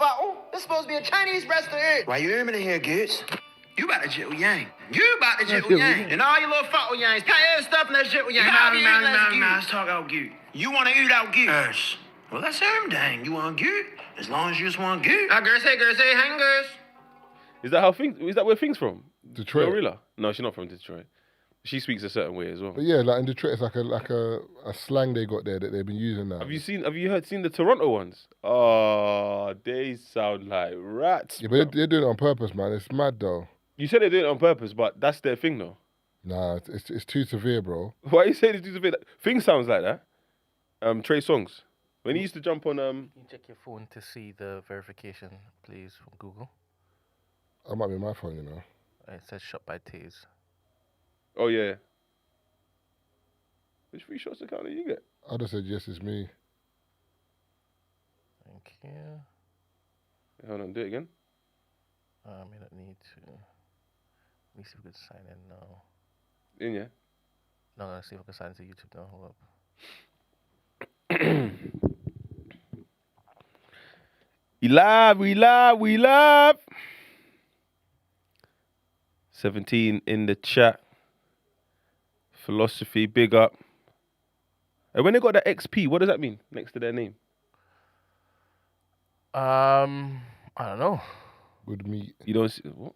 Fattle. This is supposed to be a Chinese restaurant. Why you aiming in here, Goots? You about to jittle yang. You about to jittle yang. And all your little Fattle yangs, pack your stuff and that shit with yang. Nah, let's talk out Goot. You want to eat out Goot? Well, that's him, dang. You want Goot? As long as you just want Goot. Girls, hey, hangers. Is that where Thing's from? Detroit. Gorilla? No, she's not from Detroit. She speaks a certain way as well. But yeah, like in Detroit, it's like a slang they got there that they've been using now. Have you seen the Toronto ones? Oh, they sound like rats. Yeah, but they're doing it on purpose, man. It's mad though. You said they did it on purpose, but that's their thing, though. Nah, it's too severe, bro. Why are you saying it's too severe? Thing sounds like that. Trey Songz. When he used to jump on Can you check your phone to see the verification, please, from Google? That might be my phone, you know. It says shot by Taze. Oh yeah. Which free shots account did you get? I just said yes, it's me. Thank you. Hold on, do it again. I may not need to. Let me see if we can sign in now. In yeah. No, I'm gonna see if I can sign into YouTube now. Hold up. We live. 17 in the chat. Philosophy, big up. And when they got that XP, what does that mean next to their name? I don't know. Good meat. You don't see what?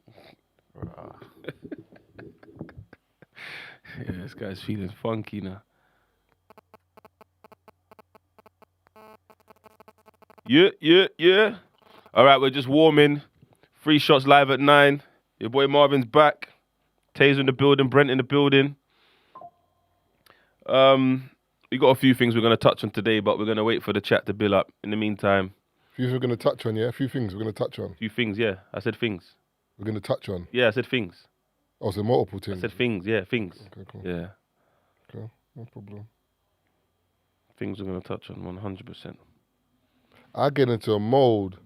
Yeah, this guy's feeling funky now. Yeah. All right, we're just warming. Free shots live at 9. Your boy Marvin's back. Tazer in the building. Brent in the building. We got a few things we're going to touch on today, but we're going to wait for the chat to build up. In the meantime... A few things we're going to touch on, yeah? A few things we're going to touch on. Few things, yeah. I said things. We're going to touch on? Yeah, I said things. Oh, so multiple things? I said things, yeah, things. Okay, cool. Yeah. Okay, no problem. Things we're going to touch on 100%. I get into a mode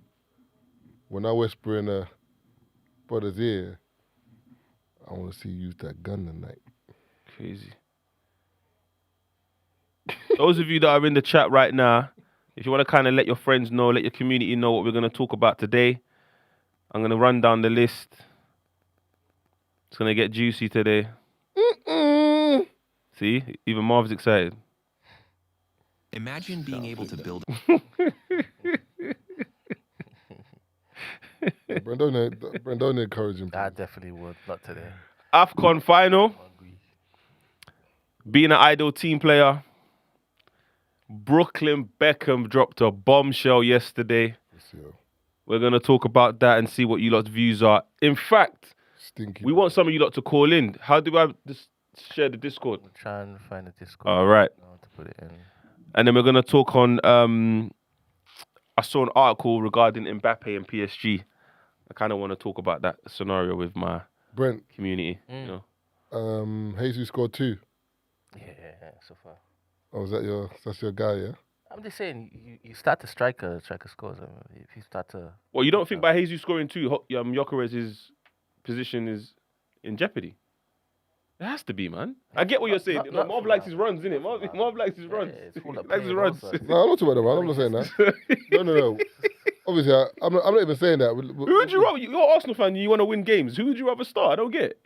when I whisper in a brother's ear, I want to see you use that gun tonight. Crazy. Those of you that are in the chat right now, if you want to kind of let your friends know, let your community know what we're going to talk about today, I'm going to run down the list. It's going to get juicy today. See? Even Marv's excited. Imagine being able to build... Don't encourage him. I definitely would. Not today. AFCON final. Being an idol team player. Brooklyn Beckham dropped a bombshell yesterday. We're going to talk about that and see what you lot's views are. In fact, we want some of you lot to call in. How do I share the Discord? I'm trying to find the Discord. All right. To put it in. And then we're going to talk on... I saw an article regarding Mbappe and PSG. I kind of want to talk about that scenario with my community. You know? Jesus scored 2. Yeah, so far. Oh, that's your guy, yeah? I'm just saying, you start to striker scores. I mean, if you start to... Well, you don't think by Jesus scoring 2, Gyökeres's position is in jeopardy? It has to be, man. I get what you're saying. Marv likes his runs, innit? Marv likes his runs. It's full of likes his runs. No, I'm not talking about that, man. I'm not saying that. No. Obviously, I'm not even saying that. Who would you rather... You're an Arsenal fan, you want to win games. Who would you rather start? I don't get it.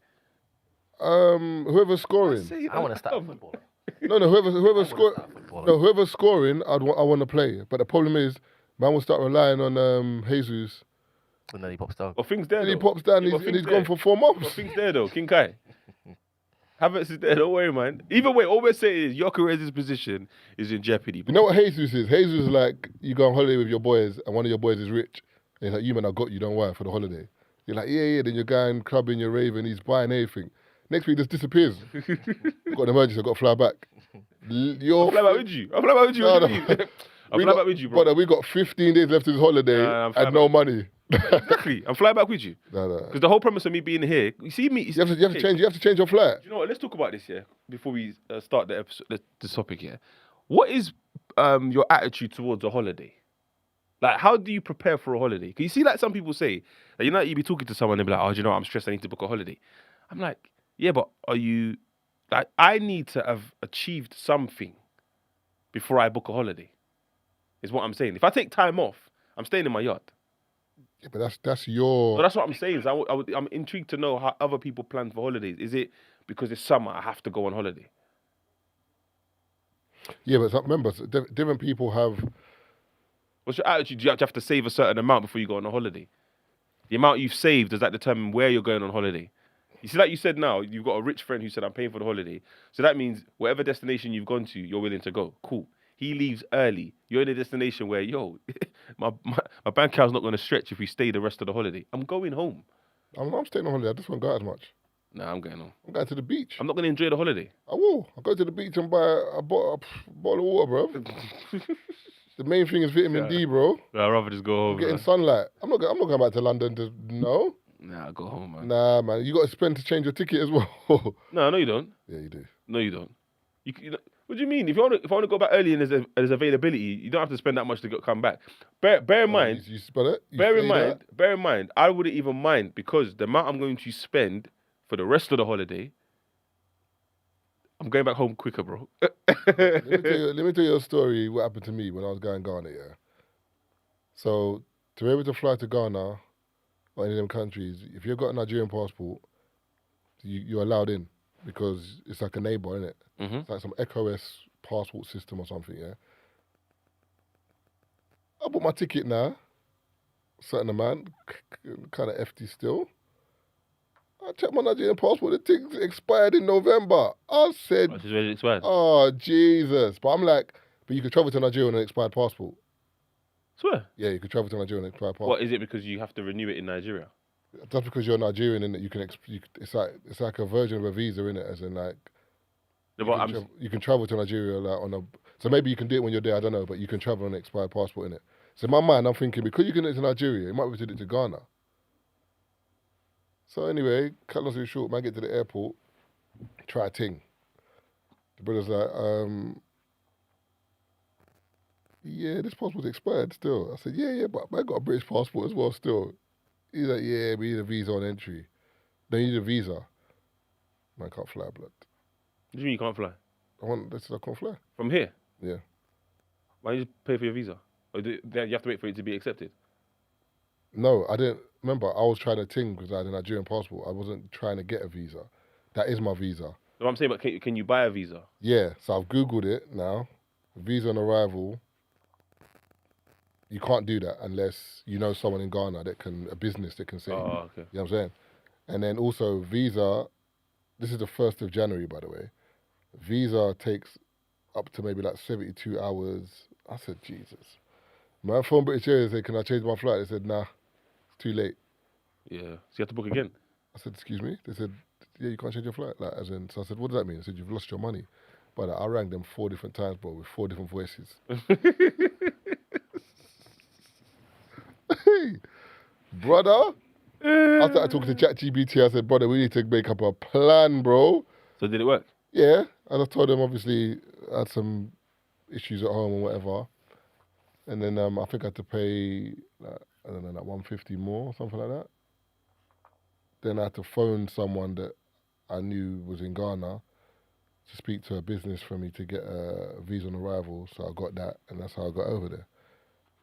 Whoever's scoring. I want to start football. No, whoever's scoring, I want to play. But the problem is, man will start relying on Jesus. And then he pops down. Well, things there, and he pops down and he's gone for 4 months. Well, things there, though. King Kai. Havertz is there, don't worry, man. Either way, all we're saying is Gyökeres's position is in jeopardy. You know what Jesus is? Jesus is like, you go on holiday with your boys and one of your boys is rich. And he's like, you man, I got you, don't worry, for the holiday. You're like, yeah. Then you're going clubbing, you're raving, he's buying everything. Next week, just disappears. Got an emergency, I've got to fly back. I'll fly back with you. I'll fly back with you. I'll fly back with you, bro. But we got 15 days left of this holiday and no money. Exactly. I'm flying back with you. No. Because the whole premise of me being here, you see me... You have to change your flight. Do you know what? Let's talk about this here before we start the episode, the topic here. What is your attitude towards a holiday? Like, how do you prepare for a holiday? Because you see, like some people say, that you be talking to someone and be like, oh, do you know what? I'm stressed, I need to book a holiday. I'm like, yeah, but are you... Like, I need to have achieved something before I book a holiday, is what I'm saying. If I take time off, I'm staying in my yard. Yeah, but that's your. So that's what I'm saying. So I'm intrigued to know how other people plan for holidays. Is it because it's summer, I have to go on holiday? Yeah, but remember, different people have. What's your attitude? Do you have to save a certain amount before you go on a holiday? The amount you've saved, does that determine where you're going on holiday? You see, like you said now, you've got a rich friend who said, I'm paying for the holiday. So that means whatever destination you've gone to, you're willing to go. Cool. He leaves early. You're in a destination where, my bank account's not going to stretch if we stay the rest of the holiday. I'm going home. I'm staying on holiday. I just won't go out as much. Nah, I'm going home. I'm going to the beach. I'm not going to enjoy the holiday. I will. I'll go to the beach and buy a bottle of water, bro. The main thing is vitamin D, bro. I'd rather just go home. I'm getting sunlight. I'm not going back to London to no. Nah, go home, man. Nah, man. You got to spend to change your ticket as well. No, you don't. Yeah, you do. No, you don't. What do you mean? If I want to go back early and there's availability, you don't have to spend that much to come back. Bear in mind. You spell it? Bear in mind. I wouldn't even mind because the amount I'm going to spend for the rest of the holiday, I'm going back home quicker, bro. Let me tell you a story. What happened to me when I was going Ghana? Yeah. So to be able to fly to Ghana or any of them countries, if you've got a Nigerian passport, you're allowed in because it's like a neighbour, isn't it? Mm-hmm. It's like some ECOS passport system or something. Yeah. I bought my ticket now. Certain amount, kind of FT still. I checked my Nigerian passport. The thing expired in November. I said, It's already expired. oh, Jesus. But I'm like, but you could travel to Nigeria on an expired passport. Swear. Yeah, you could travel to Nigeria on an expired passport. What is it because you have to renew it in Nigeria? That's because you're Nigerian and you can. It's like a version of a visa, innit? As in like, No, but you can travel to Nigeria like on a. So maybe you can do it when you're there. I don't know, but you can travel on an expired passport, innit? So in my mind, I'm thinking because you can do it to Nigeria, you might be able to do it to Ghana. So anyway, cut long story short, man, get to the airport, try a ting. The brother's like, yeah, this passport's expired still. I said, yeah, but I got a British passport as well still. He's like, yeah, we need a visa on entry. No, you need a visa. Man, can't fly, blood. what do you mean you can't fly? I can't fly. From here? Yeah. Why don't you just pay for your visa? Or you have to wait for it to be accepted? No, I didn't. Remember, I was trying to ting because I had a Nigerian passport. I wasn't trying to get a visa. That is my visa. No, I'm saying, but can you buy a visa? Yeah, so I've Googled it now. Visa on arrival. You can't do that unless you know someone in Ghana a business that can say. Oh, okay. You know what I'm saying? And then also visa, this is the 1st of January, by the way. Visa takes up to maybe like 72 hours. I said, Jesus. My phone British Airways said, can I change my flight? They said, nah, it's too late. Yeah. So you have to book again? I said, excuse me? They said, yeah, you can't change your flight. So I said, what does that mean? I said, you've lost your money. But I rang them 4 different times, bro, with 4 different voices. Hey, brother. I started talking to ChatGPT. I said, brother, we need to make up a plan, bro. So did it work? Yeah. And I told them, obviously, I had some issues at home or whatever. And then I think I had to pay, I don't know, like 150 more or something like that. Then I had to phone someone that I knew was in Ghana to speak to a business for me to get a visa on arrival. So I got that, and that's how I got over there.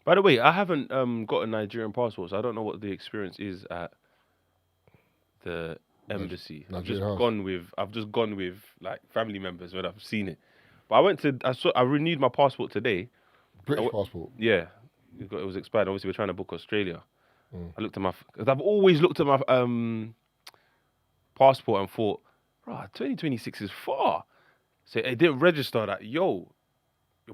By the way, I haven't got a Nigerian passport, so I don't know what the experience is at the embassy. I've just gone with like family members when I've seen it. But I renewed my passport today. British passport? Yeah. It was expired. Obviously, we're trying to book Australia. I looked at because I've always looked at my passport and thought, bro, 2026 is far. So it didn't register that, your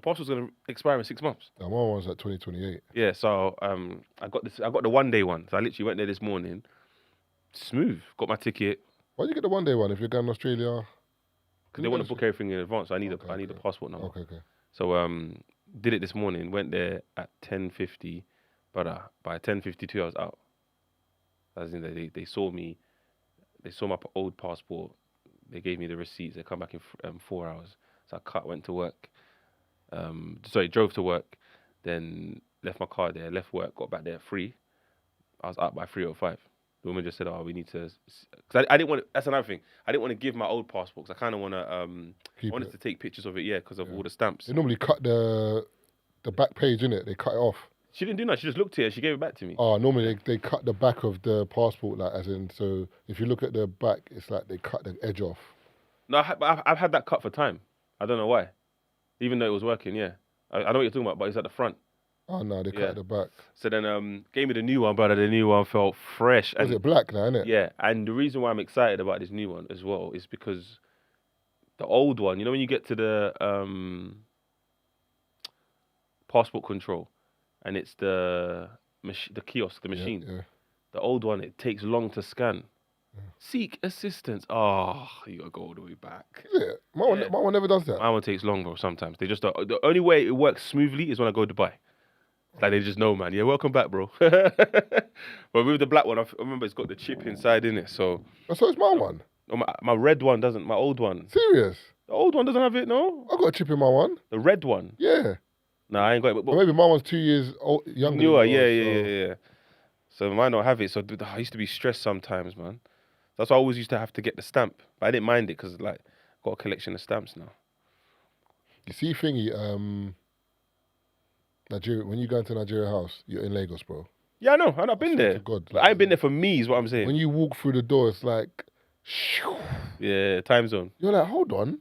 passport's going to expire in 6 months. My one's at 2028. Yeah, so I got the 1 day one. So I literally went there this morning. Smooth. Got my ticket. Why do you get the 1 day one if you're going to Australia? Because they want to book everything in advance. So I need a passport number. Okay. So did it this morning. Went there at 10:50, but by 10:52 I was out. As in they saw me. They saw my old passport. They gave me the receipts. They come back in 4 hours. So I went to work. Drove to work. Then left my car there. Left work. Got back there at 3. I was out by 3:05. The woman just said, "Oh, we need to." Because I didn't want. That's another thing. I didn't want to give my old passport because I kind of want to. Wanted to take pictures of it, because of all the stamps. They normally cut the back page, innit? They cut it off. She didn't do that. She just looked at it. She gave it back to me. Oh, normally they cut the back of the passport, like as in. So if you look at the back, it's like they cut the edge off. No, I've had that cut for time. I don't know why. Even though it was working, yeah. I know what you're talking about, but it's at the front. Oh no, they Yeah. cut the back. So then gave me the new one, brother. The new one felt fresh. Was it black now, innit? Yeah, and the reason why I'm excited about this new one as well is because the old one, you know when you get to the passport control and it's the kiosk, the machine. Yeah. The old one, it takes long to scan. Seek assistance. Oh, you gotta go all the way back. Is it? My one never does that. My one takes long, bro. Sometimes they just the only way it works smoothly is when I go to Dubai. Like they just know, man. Yeah, welcome back, bro. But with the black one, I remember it's got the chip inside in it. So So it's my one. oh, my red one doesn't. My old one. Serious? The old one doesn't have it. No, I got a chip in my one. the red one. Yeah. Nah, I ain't got it. Or But maybe my one's 2 years younger. newer, than yours, so- yeah. So mine don't have it. So I used to be stressed sometimes, man. That's why I always used to have to get the stamp. But I didn't mind it because like I've got a collection of stamps now. You see, thingy, Nigeria. When you go into Nigeria House, you're in Lagos, bro. Yeah, I know. I've been swear there. to God, Like, I ain't been there for me, is what I'm saying. When you walk through the door, it's like, shoo. Yeah, time zone. You're like, hold on,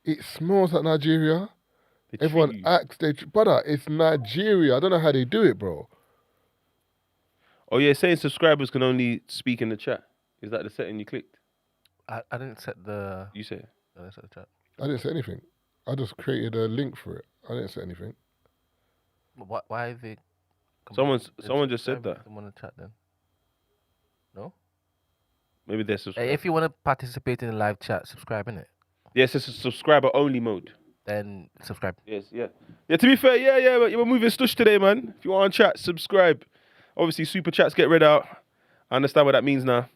it smells like Nigeria. They treat Everyone you. acts, brother, it's Nigeria. I don't know how they do it, bro. Oh yeah, saying subscribers can only speak in the chat. Is that the setting you clicked? I didn't set the. You say it. I didn't set the chat. I didn't say anything. I just created a link for it. I didn't say anything. But why are they? Someone then just said subscribe that. if they want to chat then. No. Maybe they're Hey, subscribers. if you want to participate in the live chat, subscribe in it. Yes, it's a subscriber only mode. Then subscribe. Yes, yeah. Yeah, to be fair, yeah, we're moving stush today, man. If you want to chat, subscribe. Obviously, super chats get read out. I understand what that means now.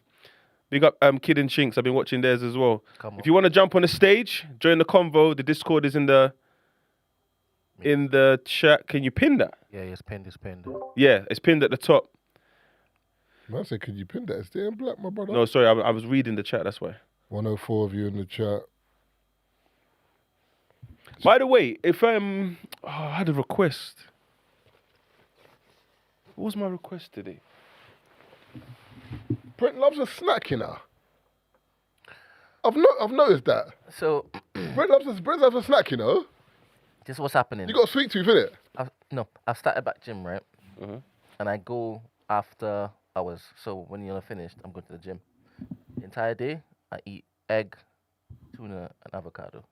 Big up Kid and Chinks. I've been watching theirs as well. Come on. If you want to jump on the stage, join the convo. The Discord is in the chat. Can you pin that? Yeah, it's pinned. It's pinned. Yeah, it's pinned at the top. Man, I said, could you pin that? It's there in black, my brother. No, sorry, I was reading the chat. That's why. 104 of you in the chat. By the way, if I had a request. What was my request today? Brent loves a snack, you know. I've noticed that. So Brent loves a snack, you know. this is what's happening. You got a sweet tooth, innit? I've started back gym, right? Uh-huh. And I go after hours. So when you're finished, I'm going to the gym. The entire day, I eat egg, tuna, and avocado.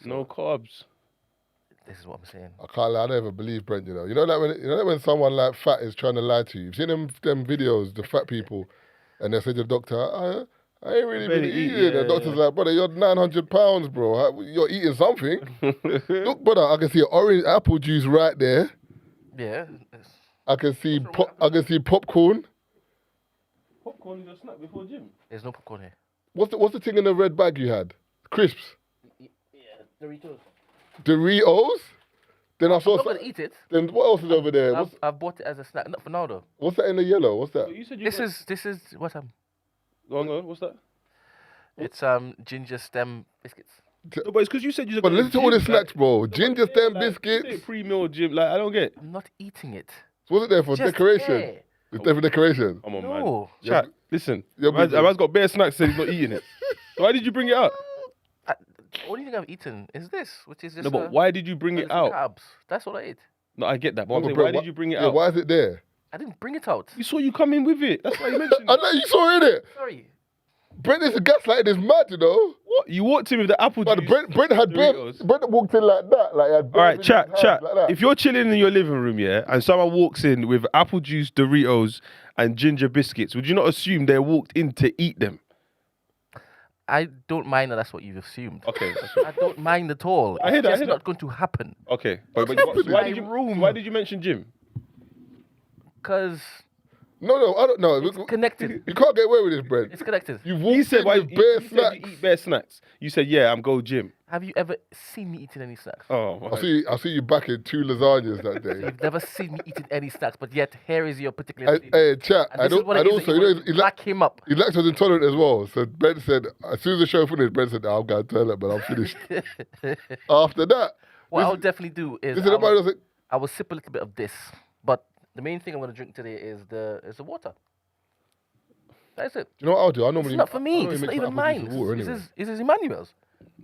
No carbs. This is what I'm saying. I can't lie, I never believe Brent, you know. You know that when someone like fat is trying to lie to you. You've seen them videos, the fat people, and they say to the doctor, I ain't really been Barely eat, eating. The yeah, doctor's like, brother, you're 900 pounds, bro. You're eating something. Look, brother, I can see orange apple juice right there. Yeah. I can see popcorn. Popcorn is a snack before gym. There's no popcorn here. What's the thing in the red bag you had? Crisps. Yeah, Doritos. Doritos. Then I I'm saw. not gonna eat it. Then what else is over there? I've bought it as a snack. Not for now though. What's that in the yellow? What's that? You said you This is what Go on. What's that? it's ginger stem biscuits. No, but it's because you said you. But listen to all the snacks, bro. Ginger stem biscuits. Pre-meal gym. Like I don't get. I'm not eating it. What's it there for? Just Decoration. there. It's there for decoration. Come on, No. man. Chat. Listen. You're Man's busy. got bare snacks. Said he's not eating it. Why did you bring it out? The only thing I've eaten is this, which is just No, but why did you bring it out? carbs. That's all I ate. No, I get that. But I'm No, saying, bro, why did you bring it Yeah, out? why is it there? I didn't bring it out. You saw you come in with it. That's why you mentioned I it. know you saw it. Sorry. Brent is gaslighting is mad, you know. What? You walked in with the apple But juice. Brent had bare, Doritos. Brent walked in like that, like he had All bare right, in chat. his hands like that. If you're chilling in your living room, yeah, and someone walks in with apple juice, Doritos, and ginger biscuits, would you not assume they walked in to eat them? I don't mind that that's what you've assumed. Okay. I don't mind at all. I hear It's that, I just hear not that. going to happen. Okay. But happening? why did you mention gym? Because No, I don't know. it's connected. You can't get away with this, Brent. It's connected. You He walked said in why with bare you said snacks. you eat bare snacks. You said, yeah, I'm go gym. Have you ever seen me eating any snacks? Oh, I see you back in 2 lasagnas that day. You've never seen me eating any snacks, but yet here is your particular. Hey, chat. And this is what it is also, that you know, want to back him up. he's lactose intolerant as well. So Brent said, as soon as the show finished, Brent said, "I'll go to the toilet, but I'm finished." After that, What I'll definitely do is this is about I will sip a little bit of this But the main thing I'm gonna drink today is the water. That's it. Do you know what I'll do? I It's normally not for I me. normally It's mix not my even apple juice mine. with water This anyway. is Emmanuel's.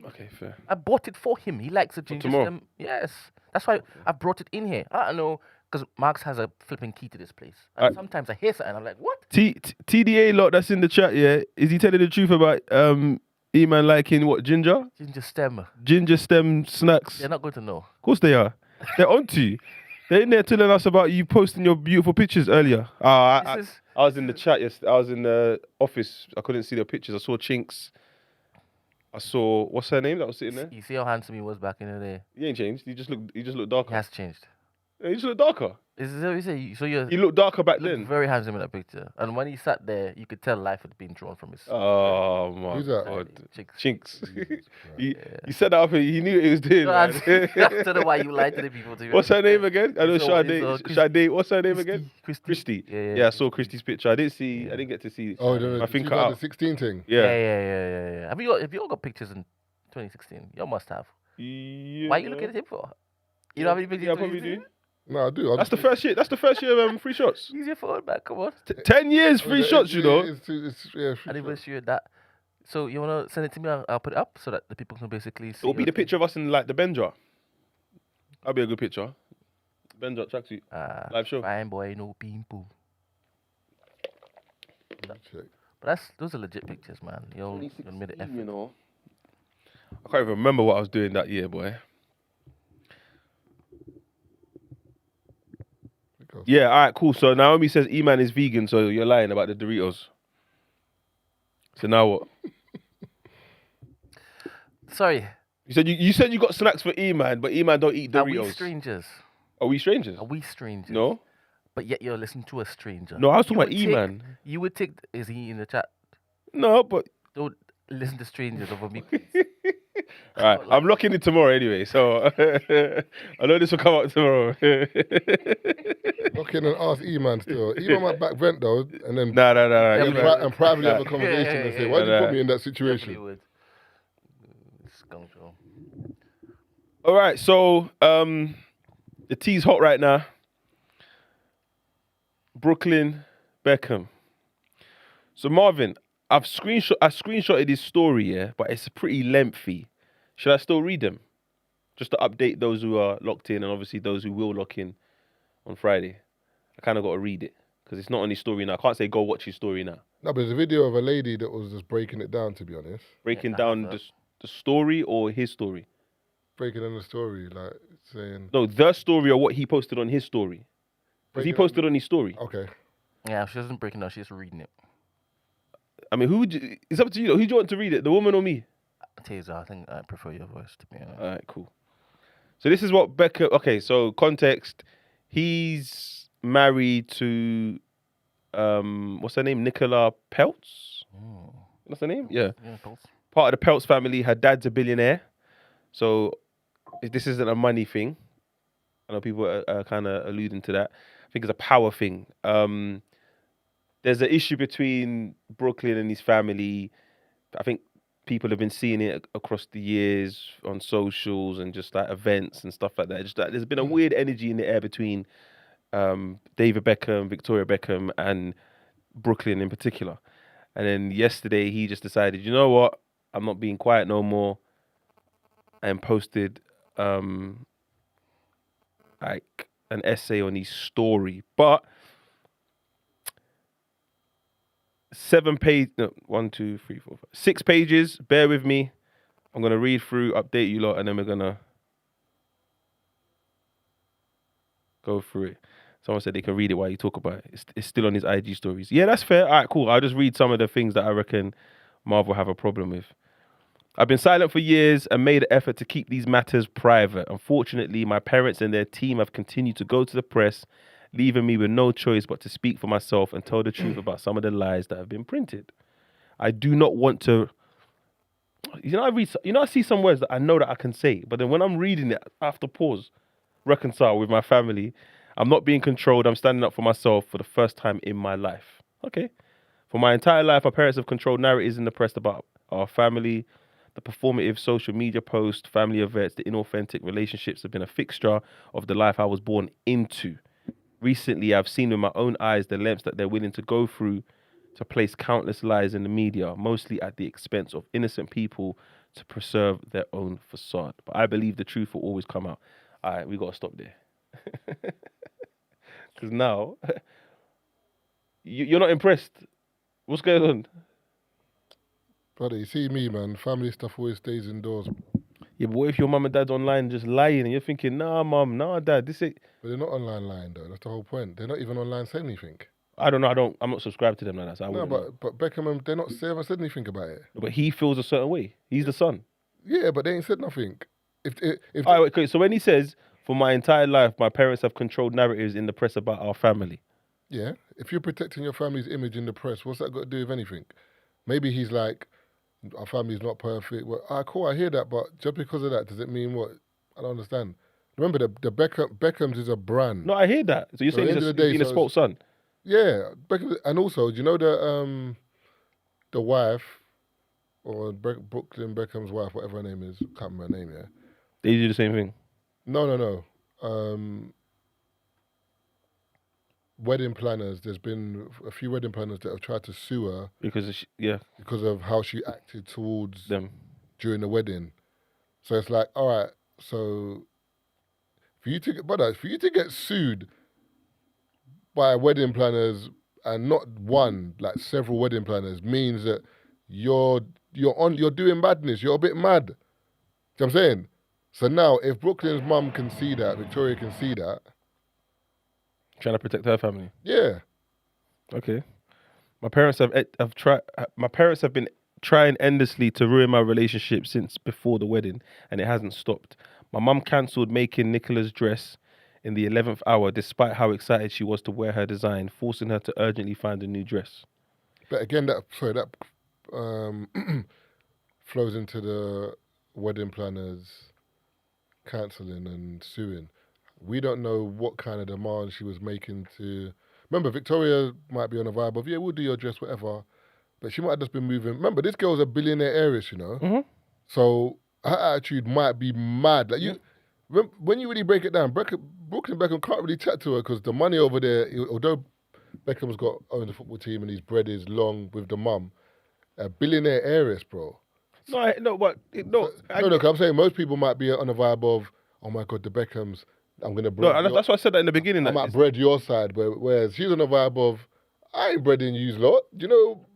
Okay, fair. I bought it for him. He likes a ginger tomorrow? stem. Yes, that's why I brought it in here. I don't know, because Marx has a flipping key to this place. And sometimes I hear something, I'm like, what? TDA lot that's in the chat, yeah, is he telling the truth about E-man liking what, ginger? Ginger stem. Ginger stem snacks? They're not going to know. Of course they are. They're onto you. They're in there telling us about you posting your beautiful pictures earlier. I was in the chat yesterday. I was in the office. I couldn't see the pictures. I saw Chinks. I saw, what's her name that was sitting there? You see how handsome he was back in the day? He ain't changed. He just looked He darker. has changed. He just looked darker. Is that what you say? So you're He looked darker back looked then. very handsome in that picture. And when he sat there, you could tell life had been drawn from his Oh my Who's that? God. cheeks. Chinks. he set that up and he knew what he was doing. No, I man. don't know why you lied to the people. What's her name again? I know It's Sade. Sade. What's her name again? Christy. Christy. Yeah, Yeah, I saw Christy's picture. I didn't get to see. Oh, no, I the think cut out. 2016 thing. Yeah. Have you all got pictures in 2016? You all must have. Yeah. Why are you looking at him for? You know how many pictures? Yeah, I in probably 2016? do. No, I do. That's the first year. That's the first year of free shots. Use your phone back, come on. 10 years free shots, you know. Yeah, I didn't even show you that. So you wanna send it to me? I'll put it up so that the people can basically see. It'll be your the thing. picture of us in like the Benja. That'll be a good picture. Benja tracksuit. Live show. Fine boy, no pimple. check. But those are legit pictures, man. You made the effort. You know. I can't even remember what I was doing that year, boy. Yeah, all right, cool. So Naomi says E-man is vegan, so you're lying about the Doritos. So now what? Sorry. You said you got snacks for E-man, but E-man don't eat Are Doritos. we strangers? Are we strangers? Are we strangers? No. But yet you're listening to a stranger. No, I was talking You about would take- E-man. You would take. Is he in the chat? No, but Don't listen to strangers over me. all right, I'm locking it tomorrow anyway. So I know this will come out tomorrow. Look in and ask E-man still. E-man might back vent though, and then Nah. and privately have a conversation and say, why did you put me in that Definitely situation? would. Skunk show. All right, so the tea's hot right now. Brooklyn Beckham. So Marvin, I screenshotted his story, yeah, but it's pretty lengthy. Should I still read them? Just to update those who are locked in and obviously those who will lock in on Friday. I kind of got to read it because it's not on his story now. I can't say go watch his story now. No, but there's a video of a lady that was just breaking it down, to be honest. Breaking I down have the story or his story? Breaking down the story, like saying... No, the story or what he posted on his story. Because he Breaking down- posted on his story. Okay. Yeah, she doesn't break it down. She's reading it. I mean, it's up to you. Who do you want to read it? The woman or me? Taser, I think I prefer your voice to be honest. All right, cool. So this is what Becca. Okay, so context. He's married to what's her name? Nicola Peltz. What's her name? Yeah. Yeah, Pulse. Part of the Peltz family. Her dad's a billionaire. So this isn't a money thing. I know people are kind of alluding to that. I think it's a power thing. There's an issue between Brooklyn and his family. I think people have been seeing it across the years on socials and just like events and stuff like that. Just that there's been a weird energy in the air between David Beckham, Victoria Beckham, and Brooklyn in particular. And then yesterday he just decided, you know what? I'm not being quiet no more. And posted like an essay on his story. But 6 pages. Bear with me. I'm gonna read through, update you lot, and then we're gonna go through it. Someone said they can read it while you talk about it. It's still on his IG stories. Yeah, that's fair. All right, cool. I'll just read some of the things that I reckon Marv will have a problem with. I've been silent for years and made an effort to keep these matters private. Unfortunately, my parents and their team have continued to go to the press, leaving me with no choice but to speak for myself and tell the truth about some of the lies that have been printed. I do not want to... I see some words that I know that I can say, but then when I'm reading it, I have to pause, reconcile with my family. I'm not being controlled. I'm standing up for myself for the first time in my life. Okay. For my entire life, our parents have controlled narratives in the press about our family. The performative social media posts, family events, the inauthentic relationships have been a fixture of the life I was born into. Recently, I've seen with my own eyes the lengths that they're willing to go through to place countless lies in the media, mostly at the expense of innocent people to preserve their own facade. But I believe the truth will always come out. All right, we got to stop there. Because now, you're not impressed. What's going on? Brother, you see me, man. Family stuff always stays indoors. Yeah, but what if your mum and dad's online just lying and you're thinking, nah, mum, nah, dad, this ain't... But they're not online lying, though. That's the whole point. They're not even online saying anything. I don't know. I'm not subscribed to them like that. So I No, wouldn't know. but Beckham, they haven't said anything about it. But he feels a certain way. He's the son. Yeah, but they ain't said nothing. If All right, okay, so when he says, for my entire life, my parents have controlled narratives in the press about our family. Yeah, if you're protecting your family's image in the press, what's that got to do with anything? Maybe he's like, our family's not perfect. Well, cool, I hear that, but just because of that, does it mean what? I don't understand. Remember, the Beckhams is a brand. No, I hear that. So you're So saying at the he's end of the day, being a so spoilt son? Yeah, Beckham, and also, do you know the wife, or Brooklyn Beckham's wife, whatever her name is, can't remember her name, yeah? They do the same thing. No. Wedding planners, there's been a few wedding planners that have tried to sue her Because, because of how she acted towards them. during the wedding. So it's like, all right, so for you to get sued by wedding planners, and not one, like several wedding planners, means that you're doing madness. You're a bit mad. Do you know what I'm saying? So now, if Brooklyn's mum can see that, Victoria can see that, Trying to protect her family. yeah. Okay. My parents have been trying endlessly to ruin my relationship since before the wedding, and it hasn't stopped. My mum cancelled making Nicola's dress in the 11th hour, despite how excited she was to wear her design, forcing her to urgently find a new dress. But again, that flows into the wedding planners cancelling and suing. We don't know what kind of demand she was making to... Remember, Victoria might be on a vibe of, yeah, we'll do your dress, whatever. But she might have just been moving... Remember, this girl's a billionaire heiress, you know? Mm-hmm. So her attitude might be mad. Like when you really break it down, Brooklyn Beckham can't really chat to her because the money over there, although Beckham's owns the football team and his bread is long with the mum, a billionaire heiress, bro. No, 'cause I'm saying most people might be on a vibe of, oh my God, the Beckhams, I'm going to bread. No, that's why I said that in the beginning. I might bread your side, but whereas she's on a vibe of, I ain't breading you lot. You know,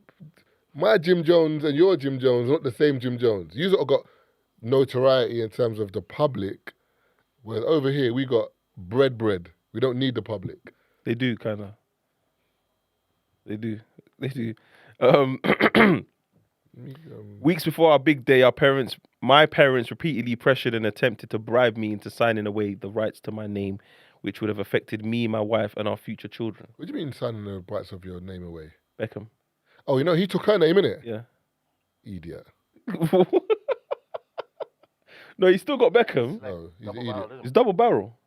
my Jim Jones and your Jim Jones are not the same Jim Jones. You sort of got notoriety in terms of the public, whereas over here we got bread. We don't need the public. They do, kind of. They do. Weeks before our big day, my parents repeatedly pressured and attempted to bribe me into signing away the rights to my name, which would have affected me, my wife, and our future children. What do you mean signing the rights of your name away? Beckham. Oh, you know, he took her name, innit? Yeah. Idiot. No, he's still got Beckham. No, he's an Double idiot. barrel, isn't He's double barrel.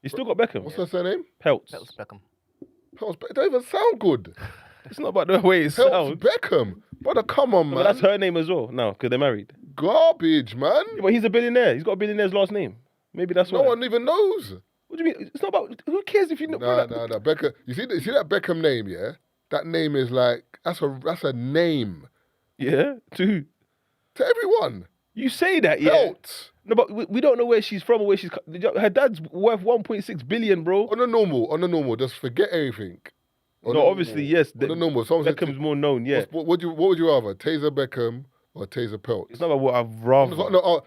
He's still got Beckham. What's her surname? Peltz. it? Peltz Beckham. It don't even sound good. It's not about the way it Peltz sounds. Beckham. Brother, come on, man. But that's her name as well. No, because they're married. Garbage, man. Yeah, but he's a billionaire. He's got a billionaire's last name. Maybe that's No why. one even knows. What do you mean? It's not about. Who cares if you know? Nah. Beckham. You see that Beckham name, yeah? That name is like that's a name Yeah. To who? to everyone. You say that, yeah. Peltz. No, but we don't know where she's from or where she's. Her dad's worth 1.6 billion, bro. On the normal, just forget everything. On No, the obviously, normal. yes. On the normal. Someone said, Beckham's more known, yeah. what would you rather, Tazer Beckham or Tazer Peltz? It's not about what I'd rather.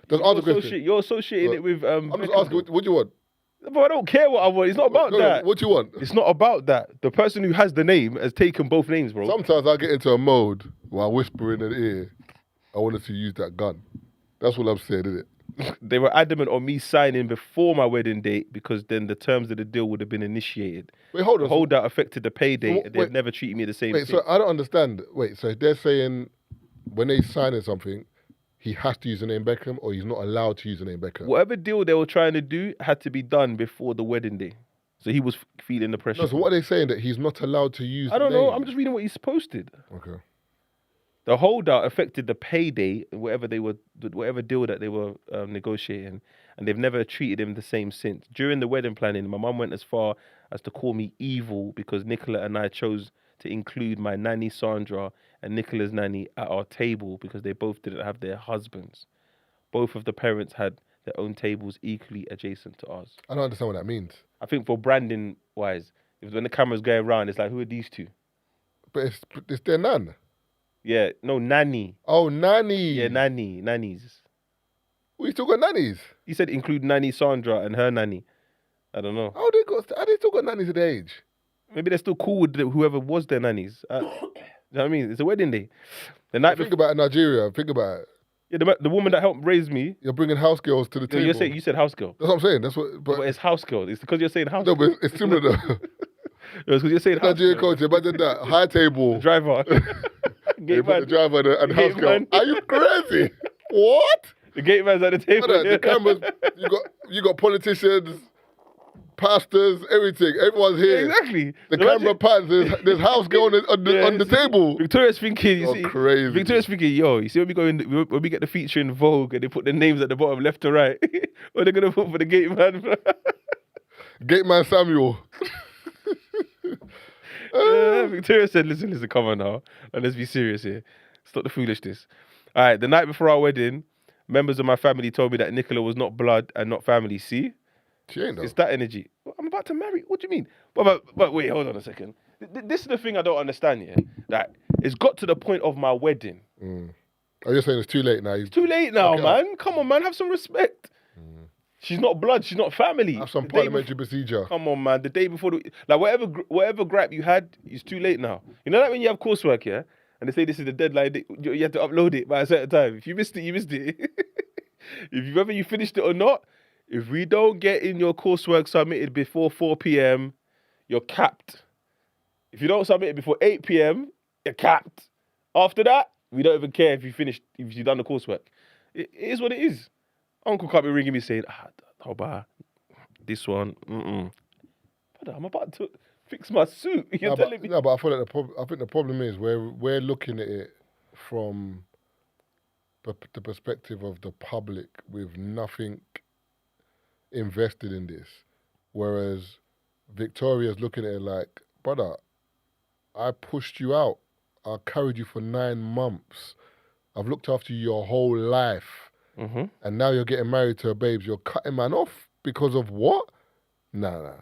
There's other questions. You're associating it with. I'm just Beckham. asking, what do you want? But I don't care what I want. It's not about that. What do you want? It's not about that. The person who has the name has taken both names, bro. Sometimes I get into a mode where I whisper in the ear, I wanted to use that gun. That's what I'm saying, isn't it? They were adamant on me signing before my wedding date because then the terms of the deal would have been initiated. Wait, hold The on. holdout affected the payday, So, and they've wait. never treated me the same. Wait, thing. so I don't understand. Wait, so they're saying when they signing something, he has to use the name Beckham or he's not allowed to use the name Beckham? Whatever deal they were trying to do had to be done before the wedding day. So he was feeling the pressure. No, so what are they saying? That he's not allowed to use I don't the know. name? I'm just reading what he's posted. Okay. The holdout affected the payday, whatever deal that they were negotiating, and they've never treated him the same since. During the wedding planning, my mum went as far as to call me evil because Nicola and I chose to include my nanny Sandra and Nicola's nanny at our table because they both didn't have their husbands. Both of the parents had their own tables equally adjacent to ours. I don't understand what that means. I think for branding wise, if when the camera's going around, it's like, who are these two? But it's their nan. Yeah, no, nanny. Oh, nanny. Yeah, nannies. We still got nannies. He said include nanny Sandra and her nanny. I don't know. How they still got nannies at the age? Maybe they're still cool with whoever was their nannies. You know what I mean? It's a wedding day. The night Think about it, Nigeria. Think about it. Yeah, the woman that helped raise me. You're bringing house girls to the No, table. you said house girl. That's what I'm saying. That's what. But it's house girl. It's because you're saying house No, girl. but it's similar though. No, it's because you're saying house Nigerian girl. culture. Imagine that high table. Driver. They Gate put the man. driver and house Gate girl. man. Are you crazy? What? The gate man's at the table. Brother, the cameras. You got politicians, pastors, everything. Everyone's here. Yeah, exactly. The Imagine- camera pans. There's house girl on the table. Victoria's thinking, you Oh, see, crazy. Victoria's thinking, yo, you see when we get the feature in Vogue and they put the names at the bottom left to right, what are they gonna put for the gate man? Gate man Samuel. Victoria said, listen, come on now, and let's be serious here. Stop the foolishness. All right, the night before our wedding, members of my family told me that Nicola was not blood and not family. See, She ain't though. it's that energy. I'm about to marry. What do you mean? But wait, hold on a second. This is the thing I don't understand. Yeah, that it's got to the point of my wedding. Oh, you're saying it's too late now. It's too late now, Okay. man. Come on, man. Have some respect. She's not blood. She's not family. Have some The day parliamentary procedure. Come on, man. The day before, whatever gripe you had, it's too late now. You know that when you have coursework, yeah, and they say this is the deadline, you have to upload it by a certain time. If you missed it, you missed it. Whether you finished it or not, if we don't get in your coursework submitted before 4 p.m., you're capped. If you don't submit it before 8 p.m., you're capped. After that, we don't even care if you've done the coursework. It is what it is. Uncle can't be ringing me saying, how about this one? Brother, I'm about to fix my suit. You're telling me. No, but I feel like I think the problem is we're looking at it from the perspective of the public with nothing invested in this, whereas Victoria's looking at it like, brother, I pushed you out. I carried you for 9 months. I've looked after you your whole life. And now you're getting married to a babes. You're cutting man off because of what? Nah.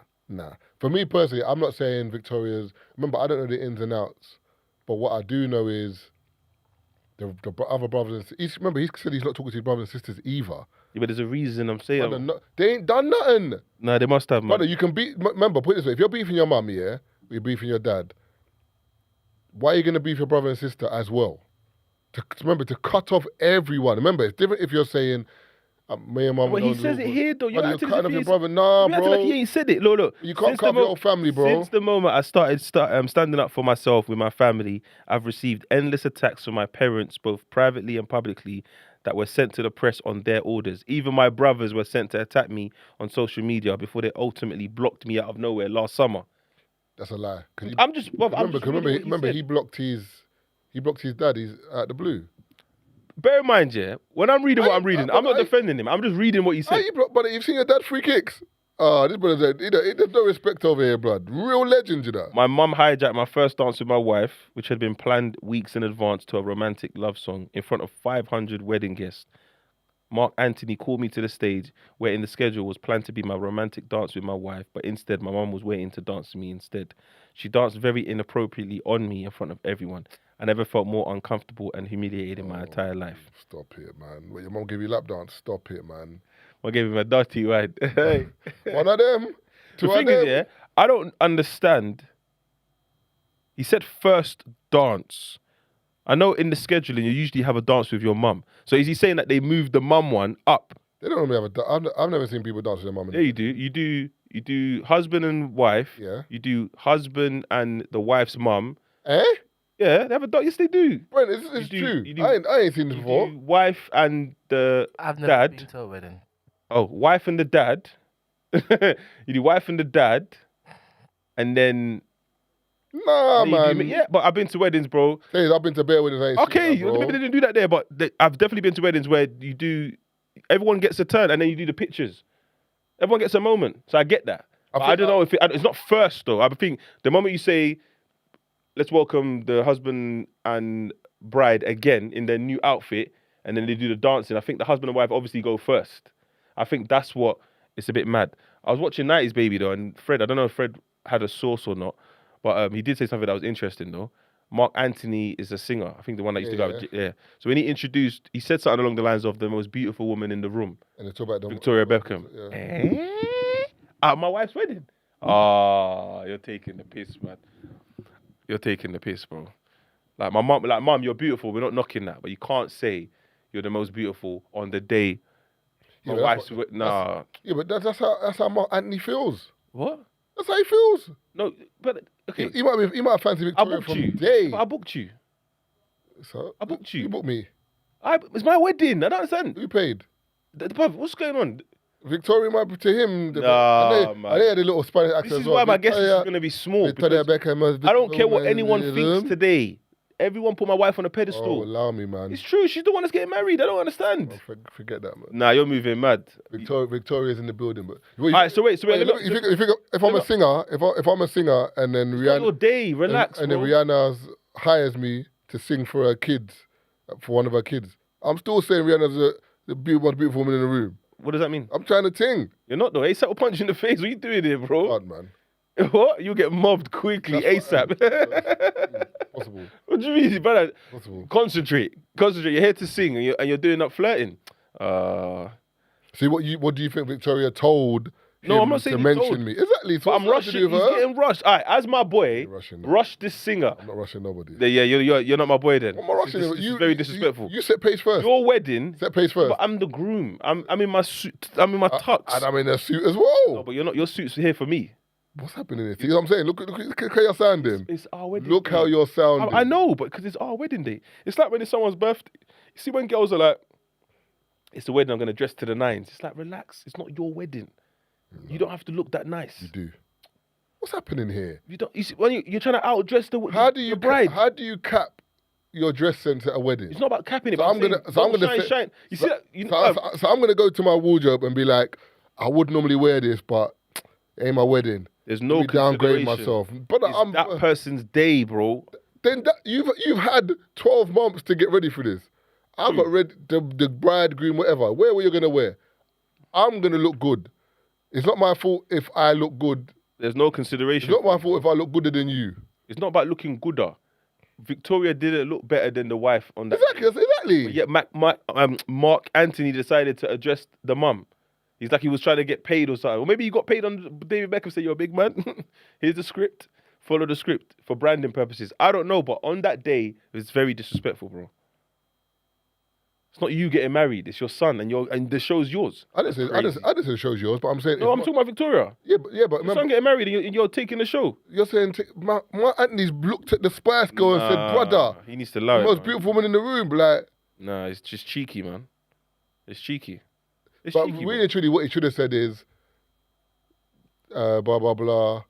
For me personally, I'm not saying Victoria's. Remember, I don't know the ins and outs. But what I do know is the other brothers and sisters. Remember, he said he's not talking to his brothers and sisters either. Yeah, but there's a reason I'm saying. Brother, they ain't done nothing. No, they must have, man. Brother, you can beat. Remember, put it this way: if you're beefing your mum, yeah, or you're beefing your dad, why are you gonna beef your brother and sister as well? Remember, to cut off everyone. Remember, it's different if you're saying, me and mum. But he says it here, though. You're acting as cutting if off your he's- brother. Nah, you acting bro. like he ain't said it. Look. You can't Since cut the off your whole family, bro. Since the moment I started standing up for myself with my family, I've received endless attacks from my parents, both privately and publicly, that were sent to the press on their orders. Even my brothers were sent to attack me on social media before they ultimately blocked me out of nowhere last summer. That's a lie. Remember, he blocked his dad. He's out the blue. Bear in mind, yeah, when I'm reading what I'm reading, I'm not defending him. I'm just reading what he said. But you've seen your dad free kicks. This brother said, there's no respect over here, blood. Real legend, you know. My mum hijacked my first dance with my wife, which had been planned weeks in advance, to a romantic love song in front of 500 wedding guests. Mark Anthony called me to the stage where in the schedule was planned to be my romantic dance with my wife, but instead my mum was waiting to dance with me instead. She danced very inappropriately on me in front of everyone. I never felt more uncomfortable and humiliated in my entire life. Stop it, man. When your mum gave you lap dance, stop it, man. I gave him a dirty ride. Hey. One of them. The Two thing of is, them. yeah, I don't understand. He said first dance. I know in the scheduling you usually have a dance with your mum. So is he saying that they moved the mum one up? They don't normally have a dance. I've never seen people dance with their mum. Yeah, you do. You do husband and wife. Yeah. You do husband and the wife's mum. Eh? Yeah, they have a dance. Yes, they do. Brent, it's true. you do- I ain't seen this You before. do wife and the I've never dad. been to a wedding. Oh, wife and the dad. You do wife and the dad, and then Nah, and then you man. do, yeah. But I've been to weddings, bro. Hey, I've been to bear weddings. I ain't Okay, seen that, bro. maybe they didn't do that there, but I've definitely been to weddings where you do. Everyone gets a turn, and then you do the pictures. Everyone gets a moment, so I get that. But I don't know if it's not first though. I think the moment you say, "Let's welcome the husband and bride again in their new outfit," and then they do the dancing, I think the husband and wife obviously go first. I think that's what it's a bit mad. I was watching 90s Baby though, and Fred, I don't know if Fred had a source or not, but he did say something that was interesting though. Mark Anthony is a singer. I think the one that used to go. Yeah. So when he said something along the lines of the most beautiful woman in the room. And they talk about Victoria Beckham. Yeah. At my wife's wedding. You're taking the piss, man. You're taking the piss, bro. Like mom, you're beautiful. We're not knocking that, but you can't say you're the most beautiful on the day. My wife's nah. Yeah, but that's how Mark Anthony feels. What? That's how he feels. No, but okay. He might fancy Victoria from you. day. But I booked you. So I booked you. You booked me. It's my wedding. I don't understand. Who paid? What's going on? Victoria might be to him. Man. I had a little Spanish accent. This is as well. why my guest is Victoria- going to be small. Victoria because Beckham. I don't care what anyone thinks today. Everyone put my wife on a pedestal. Oh, allow me, man. It's true. She's the one that's getting married. I don't understand. Oh, forget that, man. Nah, you're moving mad. Victoria's in the building, but All right, so wait. if I'm a singer, if I'm a singer, and then Rihanna, your day, relax, and then Rihanna hires me to sing for her kids, for one of her kids, I'm still saying Rihanna's the most beautiful woman in the room. What does that mean? I'm trying to ting. You're not though. ASAP will punch you in the face. What are you doing here, bro? God, man. What? You get mobbed quickly, ASAP. Possible. What do you mean, brother? Possible. Concentrate. You're here to sing, and you're doing up flirting. See what do you think Victoria told? No, I'm not saying to he mention told. me. Exactly. So But I'm rushing. He's getting rushed. All right, as my boy, rush this singer. I'm not rushing nobody. Yeah, you're not my boy then. I'm not rushing. This is very disrespectful. You set pace first. Your wedding. Set pace first. But I'm the groom. I'm in my suit. I'm in my tux. And I'm in a suit as well. No, but you're not. Your suit's here for me. What's happening here? See what I'm saying? Look how you're sounding. It's our wedding. Look how you're sounding. I know, but because it's our wedding day. It's like when it's someone's birthday. You see when girls are like, "It's the wedding. I'm gonna dress to the nines." It's like, relax. It's not your wedding. You don't have to look that nice. You do. What's happening here? You don't. You see, when you're trying to outdress the the bride. How do you cap your dress sense at a wedding? It's not about capping it. So but I'm gonna shine. You see that? So I'm gonna go to my wardrobe and be like, I would normally wear this, but it ain't my wedding. There's no Let me downgrade consideration. myself. But It's that person's day, bro. Then you've had 12 months to get ready for this. I got ready, the bridegroom, whatever. Wear what you're gonna wear. I'm gonna look good. It's not my fault if I look good. There's no consideration. It's not my fault if I look gooder than you. It's not about looking gooder. Victoria didn't look better than the wife on that. Exactly. But yet Mark Anthony decided to address the mum. He's like he was trying to get paid or something. Or maybe he got paid on David Beckham said, "You're a big man. Here's the script. Follow the script for branding purposes." I don't know, but on that day, it's very disrespectful, bro. It's not you getting married. It's your son, and the show's yours. I didn't say the show's yours, but I'm saying. No, I'm talking about Victoria. Yeah, but Your remember, son getting married, and you're taking the show. you're saying Mark Anthony's looked at the Spice Girl and said, "Brother, He needs to allow the it. most man. beautiful woman in the room." Like, Nah, it's just cheeky, man. It's cheeky. It's but cheeky, really, truly, what he should have said is, blah blah blah.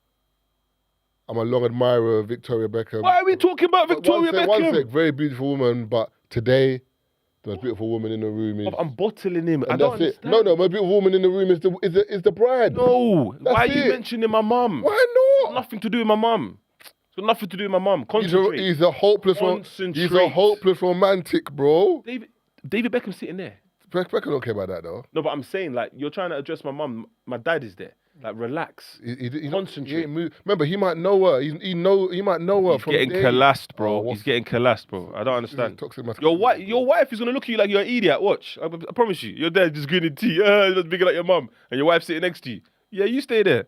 I'm a long admirer of Victoria Beckham. Why are we talking about But Victoria Beckham? One sec, very beautiful woman, but today, the most beautiful woman in the room is. I'm bottling him. I And don't that's it. understand. No, most beautiful woman in the room is the bride. No. That's Why are you it. mentioning my mum? Why It's got not? nothing to do with my mum. It's got nothing to do with my mum. Concentrate. He's a hopeless romantic, bro. David Beckham's sitting there. Beckham don't care about that though. No, but I'm saying, like, you're trying to address my mum. My dad is there. Like, relax. Concentrate. Remember, he might know her. He might know her He's from getting day. collapsed, bro. Oh, He's getting collapsed, bro. I don't understand. toxic Your masculinity. wife is gonna look at you like you're an idiot. Watch. I promise you. You're there just grinning tea. Just bigger like your mum, and your wife's sitting next to you. Yeah, you stay there.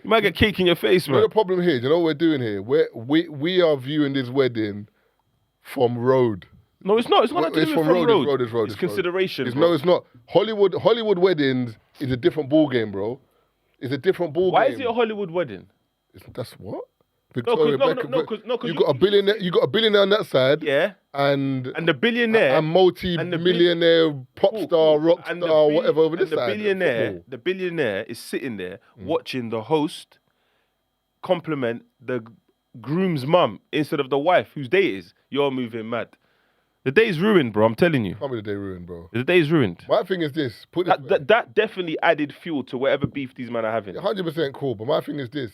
You might get cake in your face, You know man. the problem here? Do you know what we're doing here? We are viewing this wedding from road. No, it's not. It's not It's from road. It's road. It's consideration. It's, bro. no, it's not. Hollywood weddings is a different ball game, bro. It's a different ball Why game. is it a Hollywood wedding? That's what? No, Victoria 'cause Beckham. You got a billionaire. You got a billionaire on that side. Yeah. And the billionaire. and multi-millionaire pop star, rock star, whatever over this side. The billionaire is sitting there watching the host compliment the groom's mum instead of the wife whose day it is. You're moving mad. The day's ruined, bro. I'm telling you. Tell me the day ruined, bro. The day's ruined. My thing is this. Put this That definitely added fuel to whatever beef these men are having. 100% cool, but my thing is this.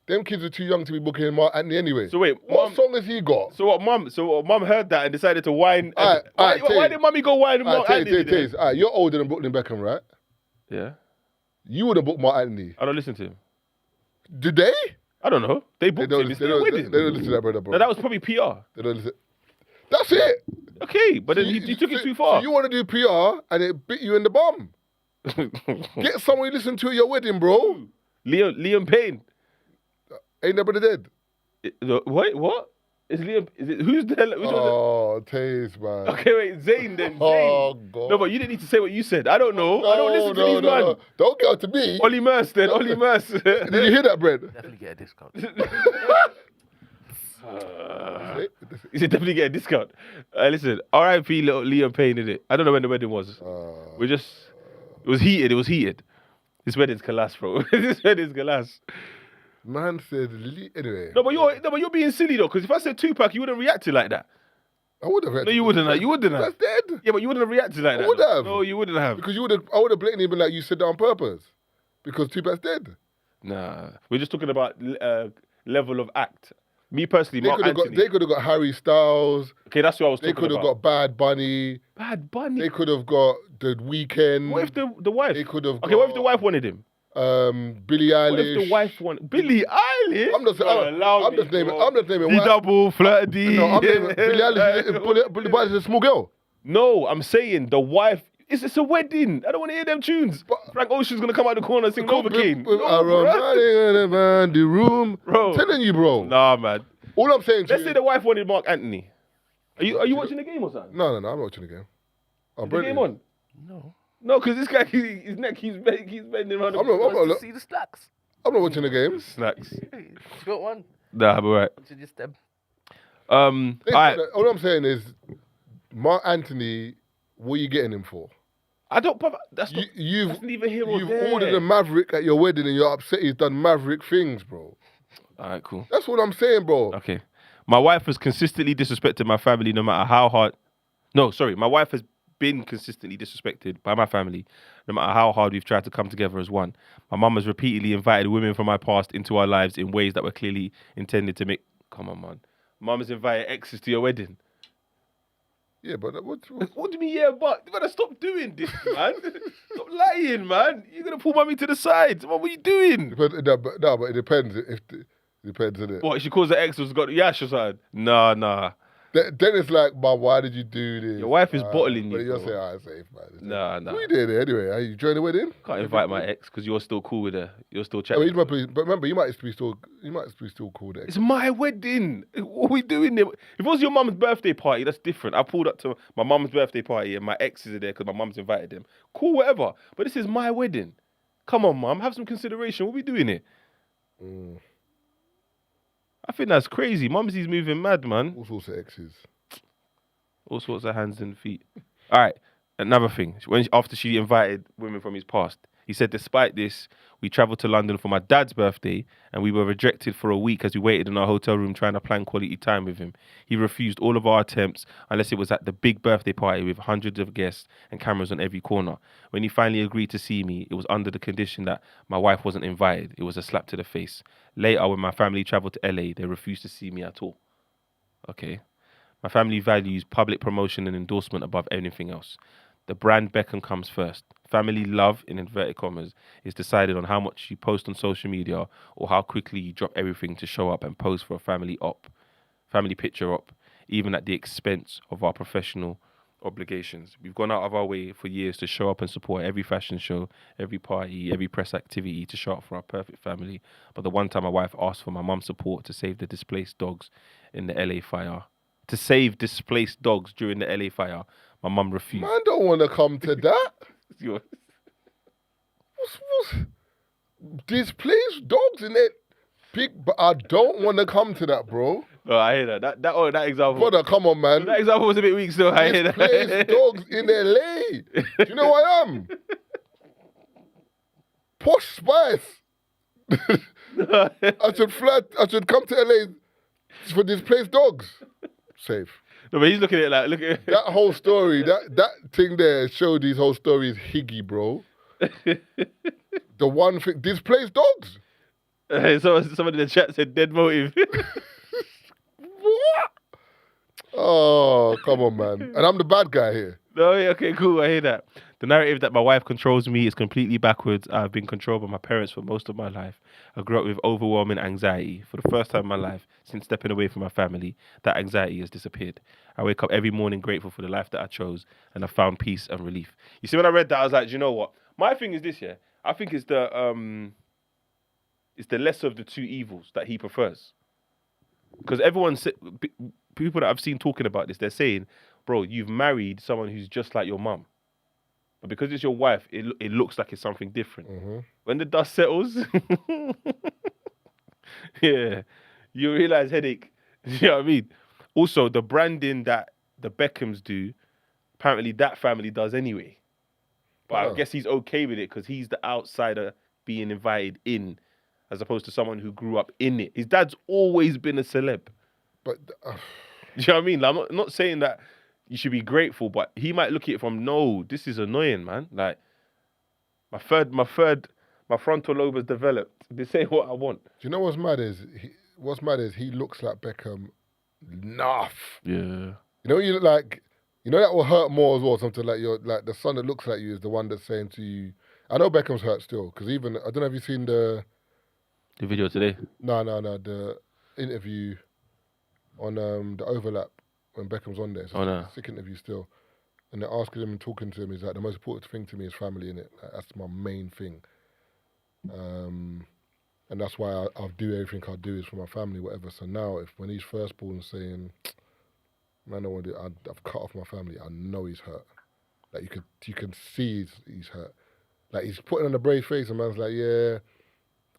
Them kids are too young to be booking Mark Anthony anyway. So wait, what song has he got? So what mum heard that and decided to whine. Why did mummy go whine Mark Anthony? Alright, you're older than Brooklyn Beckham, right? Yeah. You would have booked Mark Anthony. I don't listen to him. Did they? I don't know. They booked him. They don't listen to that, brother, bro. No, that was probably PR. They don't listen. That's it. Okay, but then you took it too far. So you want to do PR and it bit you in the bum. Get someone you listen to at your wedding, bro. Liam Payne. Ain't that brother dead? Wait, what? Is it who's the hell? Which Oh, Taze, man. Okay, wait, Zayn then. Oh, Zayn. God. No, but you didn't need to say what you said. I don't know. I don't listen to these man. No. Don't get to me. Ollie Merce then. Ollie Merce. Did you hear that, Brad? Definitely get a discount. You should definitely get a discount. Listen, R.I.P. little Liam Payne, did it? I don't know when the wedding was. It was heated. This wedding's collapsed, bro. This wedding's collapsed. Man said, anyway. No, but you're being silly though, because if I said Tupac, you wouldn't react to it like that. I would have. No, you wouldn't have. You wouldn't have. That's dead. Yeah, but you wouldn't have reacted like that. I would have. No, you wouldn't have. Because I would have blatantly been like, you said that on purpose. Because Tupac's dead. Nah, we're just talking about level of act. Me personally, Mark Anthony. They could have got Harry Styles. Okay, that's what I was talking about. They could have got Bad Bunny. Bad Bunny. They could have got The Weeknd. What if the wife? They could have. Okay, what if the wife wanted him? Billie Eilish. What if the wife wanted Billie Eilish? I'm just naming. D-double, Flirt D. No, I'm naming Billie Eilish. Billie Eilish is a small girl. No, I'm saying the wife. It's a wedding. I don't want to hear them tunes. Frank Ocean's gonna come out the corner and sing Novocaine. Around the room. Bro. I'm telling you, bro. Nah, man. All I'm saying to Let's say the wife wanted Mark Anthony. Are you watching the game or something? No, I'm not watching the game. Is the game on? No, because this guy, his neck, he's bending around. I'm not See the snacks. I'm not watching the game. Snacks. You got one. Nah, I'm alright. To just them. Alright. All I'm saying is, Mark Anthony, what are you getting him for? I don't. That's neither here or You've there. ordered a Maverick at your wedding and you're upset he's done Maverick things, bro. Alright, cool. That's what I'm saying, bro. Okay. My wife has consistently disrespected my family no matter how hard. No, sorry. My wife has been consistently disrespected by my family no matter how hard we've tried to come together as one. My mum has repeatedly invited women from my past into our lives in ways that were clearly intended to make... Come on, man. Mum has invited exes to your wedding. Yeah, but what do you mean, yeah, but? You better stop doing this, man. Stop lying, man. You're going to pull mummy to the side. What were you doing? but it depends. Depends, innit? What, she calls her ex who's got yash or something? Nah. Then it's like, Mum, why did you do this? Your wife is bottling you, But you're bro. saying, I'm safe, man. Nah. What are you doing there anyway? Are you joining the wedding? Can't invite my ex because you're still cool with her. You're still I chatting. mean, but remember, you might be still cool with It's my wedding. What are we doing there? If it was your mum's birthday party, that's different. I pulled up to my mum's birthday party and my exes are there because my mum's invited them. Cool, whatever. But this is my wedding. Come on, mum. Have some consideration. What are we doing here? I think that's crazy. Mumsy's moving mad, man. All sorts of exes. All sorts of hands and feet. All right. Another thing. After she invited women from his past, he said, despite this, we travelled to London for my dad's birthday and we were rejected for a week as we waited in our hotel room trying to plan quality time with him. He refused all of our attempts unless it was at the big birthday party with hundreds of guests and cameras on every corner. When he finally agreed to see me, it was under the condition that my wife wasn't invited. It was a slap to the face. Later, when my family travelled to LA, they refused to see me at all. Okay. My family values public promotion and endorsement above anything else. The brand Beckham comes first. Family love, in inverted commas, is decided on how much you post on social media or how quickly you drop everything to show up and pose for a family picture op, even at the expense of our professional obligations. We've gone out of our way for years to show up and support every fashion show, every party, every press activity to show up for our perfect family. But the one time my wife asked for my mum's support to save the displaced dogs in the LA fire, during the LA fire, my mum refused. Man don't want to come to that. Yours. What's displaced dogs in it? But I don't want to come to that, bro. No, I hear that. That example. Brother, come on, man. That example was a bit weak, still. I hear that. Displaced dogs in LA. Do you know who I am? Posh Spice. I should come to LA for displaced dogs. Safe. No, but he's looking at it like, look at That whole story, that thing there showed his whole story is higgy, bro. The one thing, displaced dogs. So somebody in the chat said dead motive. What? Oh, come on, man. And I'm the bad guy here. No, yeah, okay, cool. I hear that. The narrative that my wife controls me is completely backwards. I've been controlled by my parents for most of my life. I grew up with overwhelming anxiety. For the first time in my life, since stepping away from my family, that anxiety has disappeared. I wake up every morning grateful for the life that I chose, and I found peace and relief. You see, when I read that, I was like, do you know what? My thing is this, yeah. I think it's the lesser of the two evils that he prefers. Because people that I've seen talking about this, they're saying, bro, you've married someone who's just like your mum. But because it's your wife, it looks like it's something different. Mm-hmm. When the dust settles, yeah, you realize headache. You know what I mean? Also, the branding that the Beckhams do, apparently that family does anyway. But I guess he's okay with it because he's the outsider being invited in, as opposed to someone who grew up in it. His dad's always been a celeb. But Do you know what I mean? Like, I'm not saying that you should be grateful, but he might look at it from, no, this is annoying, man. Like, my frontal lobe has developed. This ain't what I want. do you know what's mad is? He looks like Beckham enough. Yeah. You know, you look like, you know, that will hurt more as well. Something like like the son that looks like you is the one that's saying to you. I know Beckham's hurt still because even I don't know if you've seen the video today. No, the interview on the overlap when Beckham's on there. It's a sick interview still, and they're asking him and talking to him. He's like, the most important thing to me is family, innit? Like, that's my main thing. And that's why I'll do everything I do is for my family, whatever. So now, when he's firstborn saying, man, I don't want to do it, I've cut off my family, I know he's hurt. Like you can see he's hurt. Like he's putting on a brave face, and man's like, yeah,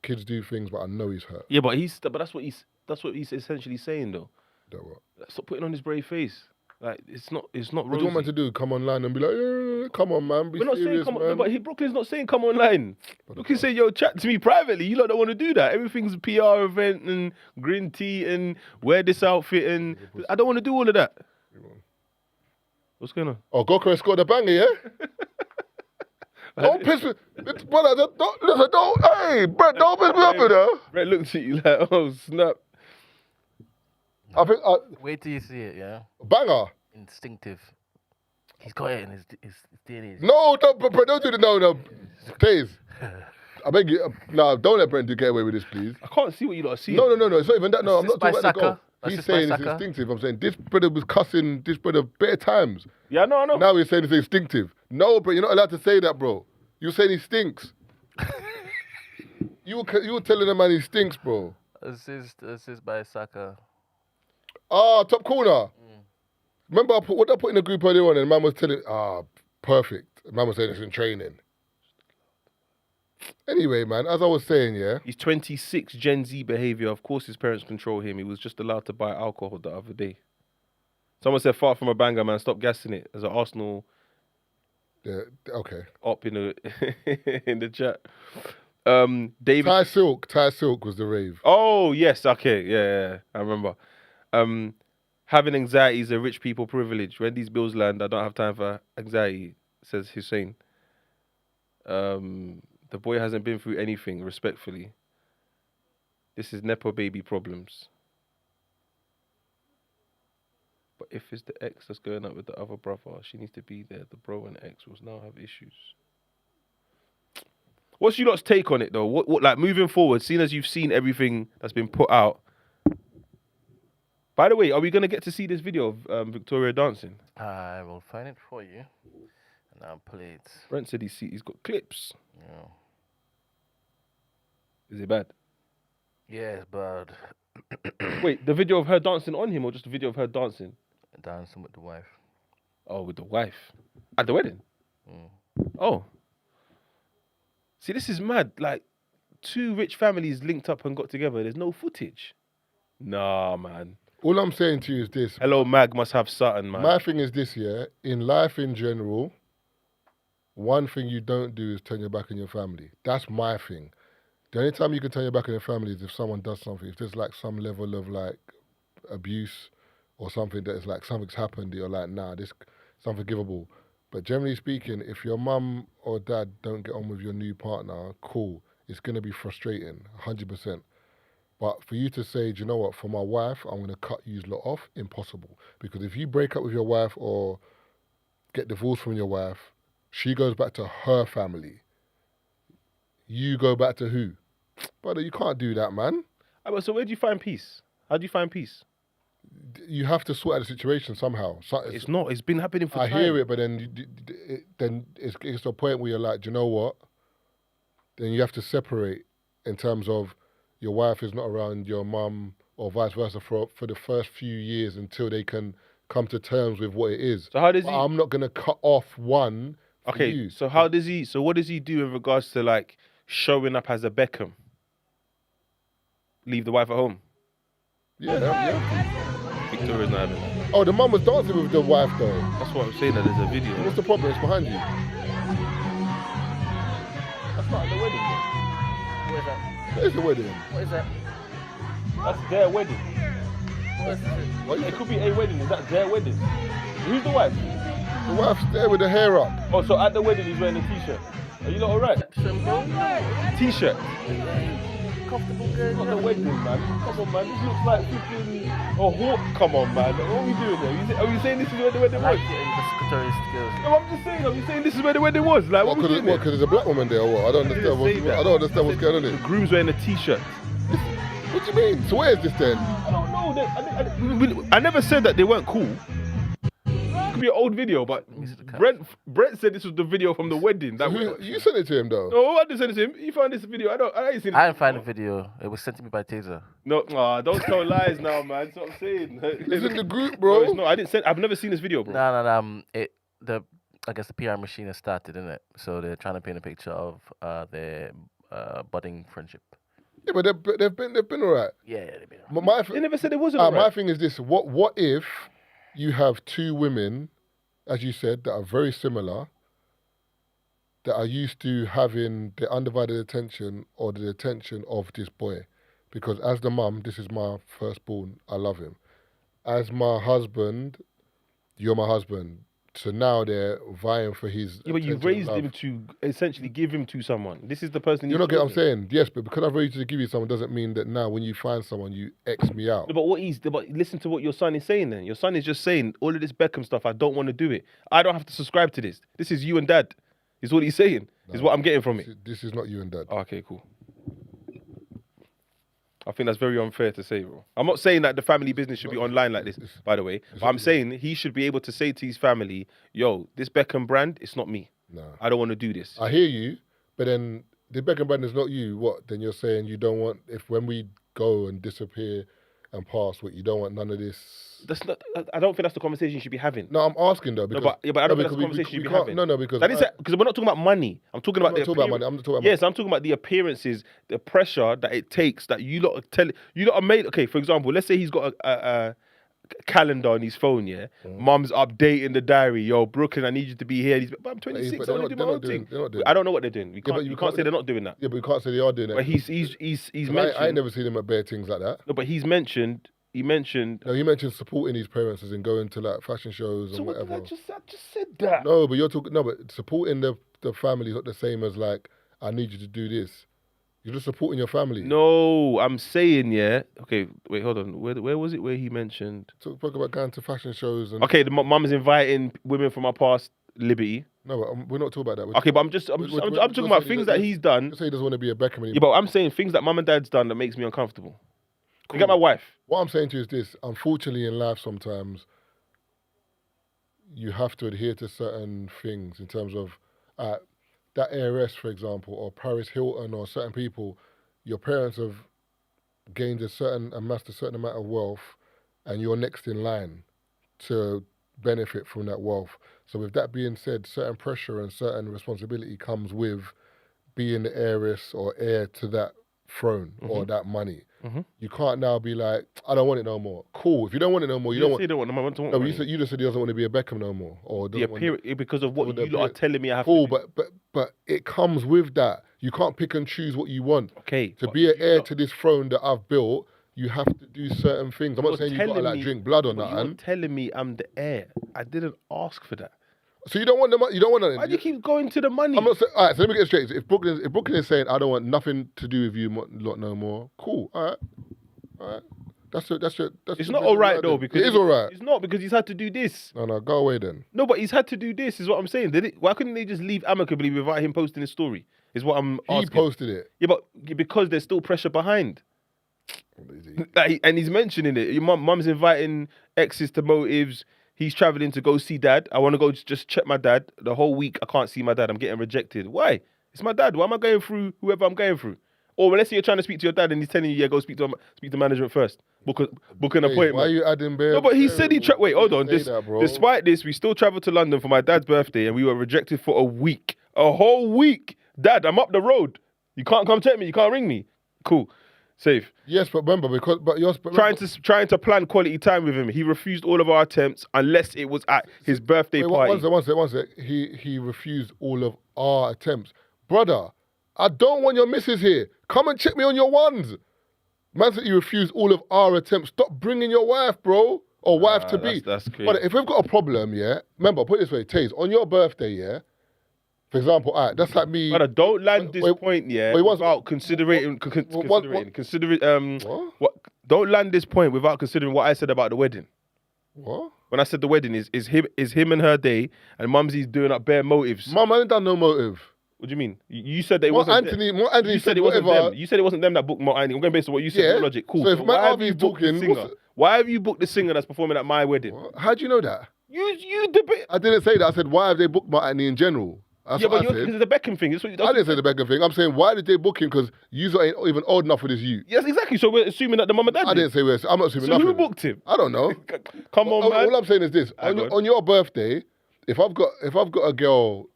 kids do things, but I know he's hurt. Yeah, but that's what he's essentially saying though. That what? Stop putting on his brave face. Like it's not. What Rosy. do you want man to do? Come online and be like, yeah, come on, man, be We're not serious, saying come man. on, but Brooklyn's not saying come online. Brooklyn say, yo, chat to me privately. You lot don't want to do that. Everything's a PR event and green tea and wear this outfit and I don't want to do all of that. What's going on? Oh, Gokra scored a banger, yeah? Don't piss me. Brother, hey, Brett, don't piss me up with her. Brett looked at you like, oh, snap. I think, Wait till you see it, yeah? banger. Instinctive. He's got it in his DNA. No, don't do the no. Please. I beg you. No, don't let Brent get away with this, please. I can't see what you lot are seeing. No. It's not even that. No, I'm not Assist by talking about the goal. Saka. He's Assist by saying it's Saka. instinctive. I'm saying this brother was cussing this brother better times. Yeah, I know. Now he's saying it's instinctive. No, bro, you're not allowed to say that, bro. You're saying he stinks. you were telling the man he stinks, bro. Assist by Saka. Ah, top corner. Remember what I put in the group earlier on, and man was telling, perfect. Man was saying it's in training. Anyway, man, as I was saying, yeah. He's 26, Gen Z behavior. Of course his parents control him. He was just allowed to buy alcohol the other day. Someone said, far from a banger, man. Stop gassing it. As an Arsenal Yeah, okay. up in the chat. David. Ty Silk was the rave. Oh, yes. Okay. Yeah. I remember. Having anxiety is a rich people privilege. When these bills land, I don't have time for anxiety, says Hussein. The boy hasn't been through anything, respectfully. This is Nepo baby problems. But if it's the ex that's going up with the other brother, she needs to be there. The bro and ex will now have issues. What's your lot's take on it, though? What like, moving forward, seeing as you've seen everything that's been put out. By the way, are we going to get to see this video of Victoria dancing? I will find it for you. And I'll play it. Brent said he's got clips. Yeah. Is it bad? Yes, but Wait, the video of her dancing on him or just the video of her dancing? dancing with the wife. Oh, with the wife. At the wedding? Oh. See, this is mad. Like, two rich families linked up and got together. There's no footage. Nah, man. All I'm saying to you is this. Hello, Mag must have something, man. My thing is this, yeah. In life in general, one thing you don't do is turn your back on your family. That's my thing. The only time you can turn your back on your family is if someone does something. If there's like some level of like abuse or something that is like something's happened, you're like, nah, this it's unforgivable. But generally speaking, if your mum or dad don't get on with your new partner, cool. It's going to be frustrating, 100%. But for you to say, do you know what, for my wife, I'm going to cut you lot off, impossible. Because if you break up with your wife or get divorced from your wife, she goes back to her family. You go back to who? Brother, you can't do that, man. So where do you find peace? How do you find peace? You have to sort out the situation somehow. It's not. It's been happening for I time. hear it, but then it's to a point where you're like, do you know what? Then you have to separate in terms of your wife is not around your mum or vice versa for the first few years until they can come to terms with what it is. So how does But he? I'm not going to cut off one for Okay, you. so how does he? So what does he do in regards to like showing up as a Beckham? Leave the wife at home. Yeah. Victoria's not having that. Oh, the mum was dancing with the wife though. That's what I'm saying. That there's a video. What's the problem? It's behind you. That's not at the wedding. What is that? There's the wedding. What is that? That's their wedding. What is it? It could be a wedding. Is that their wedding? Who's the wife? The wife's there with the hair up. Oh, so at the wedding he's wearing a t-shirt. Are you not alright? T-shirt. Comfortable girl. Not the wedding, man. Come on, man. This looks like flipping a hawk. Come on, man. What are we doing here? Are you saying this is where the wedding I was? like your investigatory skills. No, I'm just saying. Are you saying this is where the wedding was? Like, what are we doing here? Because there's a black woman there or what? I don't understand. I don't understand what's going on The here. groom's wearing a t-shirt. What do you mean? So where is this then? I don't know. I never said that they weren't cool. It could be an old video, but Brent said this was the video from the wedding. That You sent it to him though. No, I didn't send it to him. He found this video. I ain't seen it. I didn't find the video. It was sent to me by Tazer. No, don't tell lies now, man. That's what I'm saying. It's in the group, No, bro. it's not. I didn't send. I've never seen this video, bro. No. I guess the PR machine has started, isn't it? So they're trying to paint a picture of their budding friendship. Yeah, but they've been alright. Yeah, they've been. But They never said it wasn't. my alright. thing is this: what if you have two women, as you said, that are very similar, that are used to having the undivided attention or the attention of this boy? Because as the mum, this is my firstborn, I love him. As my husband, you're my husband. So now they're vying for his. Yeah, but you attention and raised love. him to essentially give him to someone. This is the person. You he's not get what I'm chosen. saying? Yes, but because I've raised you to give you someone doesn't mean that now when you find someone you X me out. No, but listen to what your son is saying. Then your son is just saying all of this Beckham stuff. I don't want to do it. I don't have to subscribe to this. This is you and dad. Is what he's saying. Is what I'm getting from it. This is not you and dad. Okay, cool. I think that's very unfair to say, bro. I'm not saying that the family business should be online like this, by the way. But I'm saying he should be able to say to his family, yo, this Beckham brand, it's not me. No. I don't want to do this. I hear you, but then the Beckham brand is not you. What? Then you're saying you don't want, if when we go and disappear and pass, what, you don't want none of this? That's not. I don't think that's the conversation you should be having. No, I'm asking though. Because, but I don't think that's the because conversation you should be can't- having. No, because That is because we're not talking about money. I'm talking about not talking about money. I'm not talking about Yes, I'm talking about the appearances, the pressure that it takes. That you lot are made. Okay, for example, let's say he's got a calendar on his phone. Yeah, mum's updating the diary. Yo, Brooklyn, I need you to be here. But I'm 26. but I they're want to not- do my they're own not doing- thing. they're not doing I don't know what they're doing. but You can't say they're not doing that. Yeah, but we can't say they are doing it. But he's 'Cause mentioned. I ain't never seen him at bare things like that. No, but he's mentioned. He mentioned. No, he mentioned supporting his parents as in going to like fashion shows and So what whatever. I just said that. No, but you're talking. No, but supporting the family is not the same as like I need you to do this. You're just supporting your family. No, I'm saying, yeah. Okay, wait, hold on. Where was it where he mentioned? Talk about going to fashion shows and. Okay, the mum's inviting women from our past liberty. No, but we're not talking about that. Okay, but I'm talking about things that he's done. Just say he doesn't want to be a Beckham anymore. Yeah, but I'm saying things that mum and dad's done that makes me uncomfortable. Look at my wife. What I'm saying to you is this: unfortunately, in life, sometimes you have to adhere to certain things in terms of that heiress, for example, or Paris Hilton, or certain people. Your parents have amassed a certain amount of wealth, and you're next in line to benefit from that wealth. So, with that being said, certain pressure and certain responsibility comes with being the heiress or heir to that throne or that money. You can't now be like, I don't want it no more. Cool. If you don't want it no more, you don't want. You don't want them. I want to want No, money. you just said he doesn't want to be a Beckham no more, or the doesn't want. appearance because of what with the you lot are appear- telling me I have Cool, to do. but it comes with that. You can't pick and choose what you want. Okay. To but be an you heir lot- to this throne that I've built, you have to do certain things. I'm not saying you gotta telling like me- drink blood or But you're nothing. telling me I'm the heir. I didn't ask for that. So you don't want the money. You don't want Why do you keep going to the money? I'm not saying. All right, so let me get it straight. So if Brooklyn is saying I don't want nothing to do with you lot no more, cool. All right. That's It's not all right though, because it is all right. It's not, because he's had to do this. No, go away then. No, but he's had to do this. Is what I'm saying. Why couldn't they just leave amicably without him posting his story? Is what I'm He asking. posted it. Yeah, but because there's still pressure behind. Like, and he's mentioning it. Your mum's inviting exes to motives. He's traveling to go see dad. I want to go just check my dad. The whole week I can't see my dad. I'm getting rejected. Why? It's my dad. Why am I going through whoever I'm going through? Or let's say you're trying to speak to your dad and he's telling you, yeah, go speak to management first. Book an appointment. Why are you adding bare? No, but he said wait, hold on. Bro. Despite this, we still travelled to London for my dad's birthday and we were rejected for a week. A whole week. Dad, I'm up the road. You can't come check me. You can't ring me. Cool. Safe. Yes, but remember, Trying to plan quality time with him. He refused all of our attempts unless it was at his birthday party. One sec. He refused all of our attempts. Brother, I don't want your missus here. Come and check me on your ones. Man said he refused all of our attempts. Stop bringing your wife, bro. Or wife to be. That's crazy. But if we've got a problem, yeah, remember, put it this way, Taze, on your birthday, yeah, for example, all right, that's like me. Brother, don't land this point, yeah, without considering. What? Don't land this point without considering what I said about the wedding. What? When I said the wedding is him and her day, and Mumsy's doing up bare motives. Mum, I ain't done no motive. What do you mean? You said that it wasn't Anthony you said it wasn't them. You said it wasn't them that booked Mo Anthony. I'm going based on what you said. Yeah. Your logic. Cool. So if So my why have RV's you booked the talking, singer? Why have you booked the singer that's performing at my wedding? How do you know that? You debate. I didn't say that. I said, why have they booked Martin in general? That's Yeah, what but I said. because it's the Beckham thing. That's what I didn't say the Beckham thing. I'm saying, why did they book him? Because you ain't even old enough for this you. Yes, exactly. So we're assuming that the mum and dad I did. didn't say I'm not assuming So nothing. who booked him? I don't know. Come on, man. All I'm saying is this: Hang on. on your birthday, if I've got a girl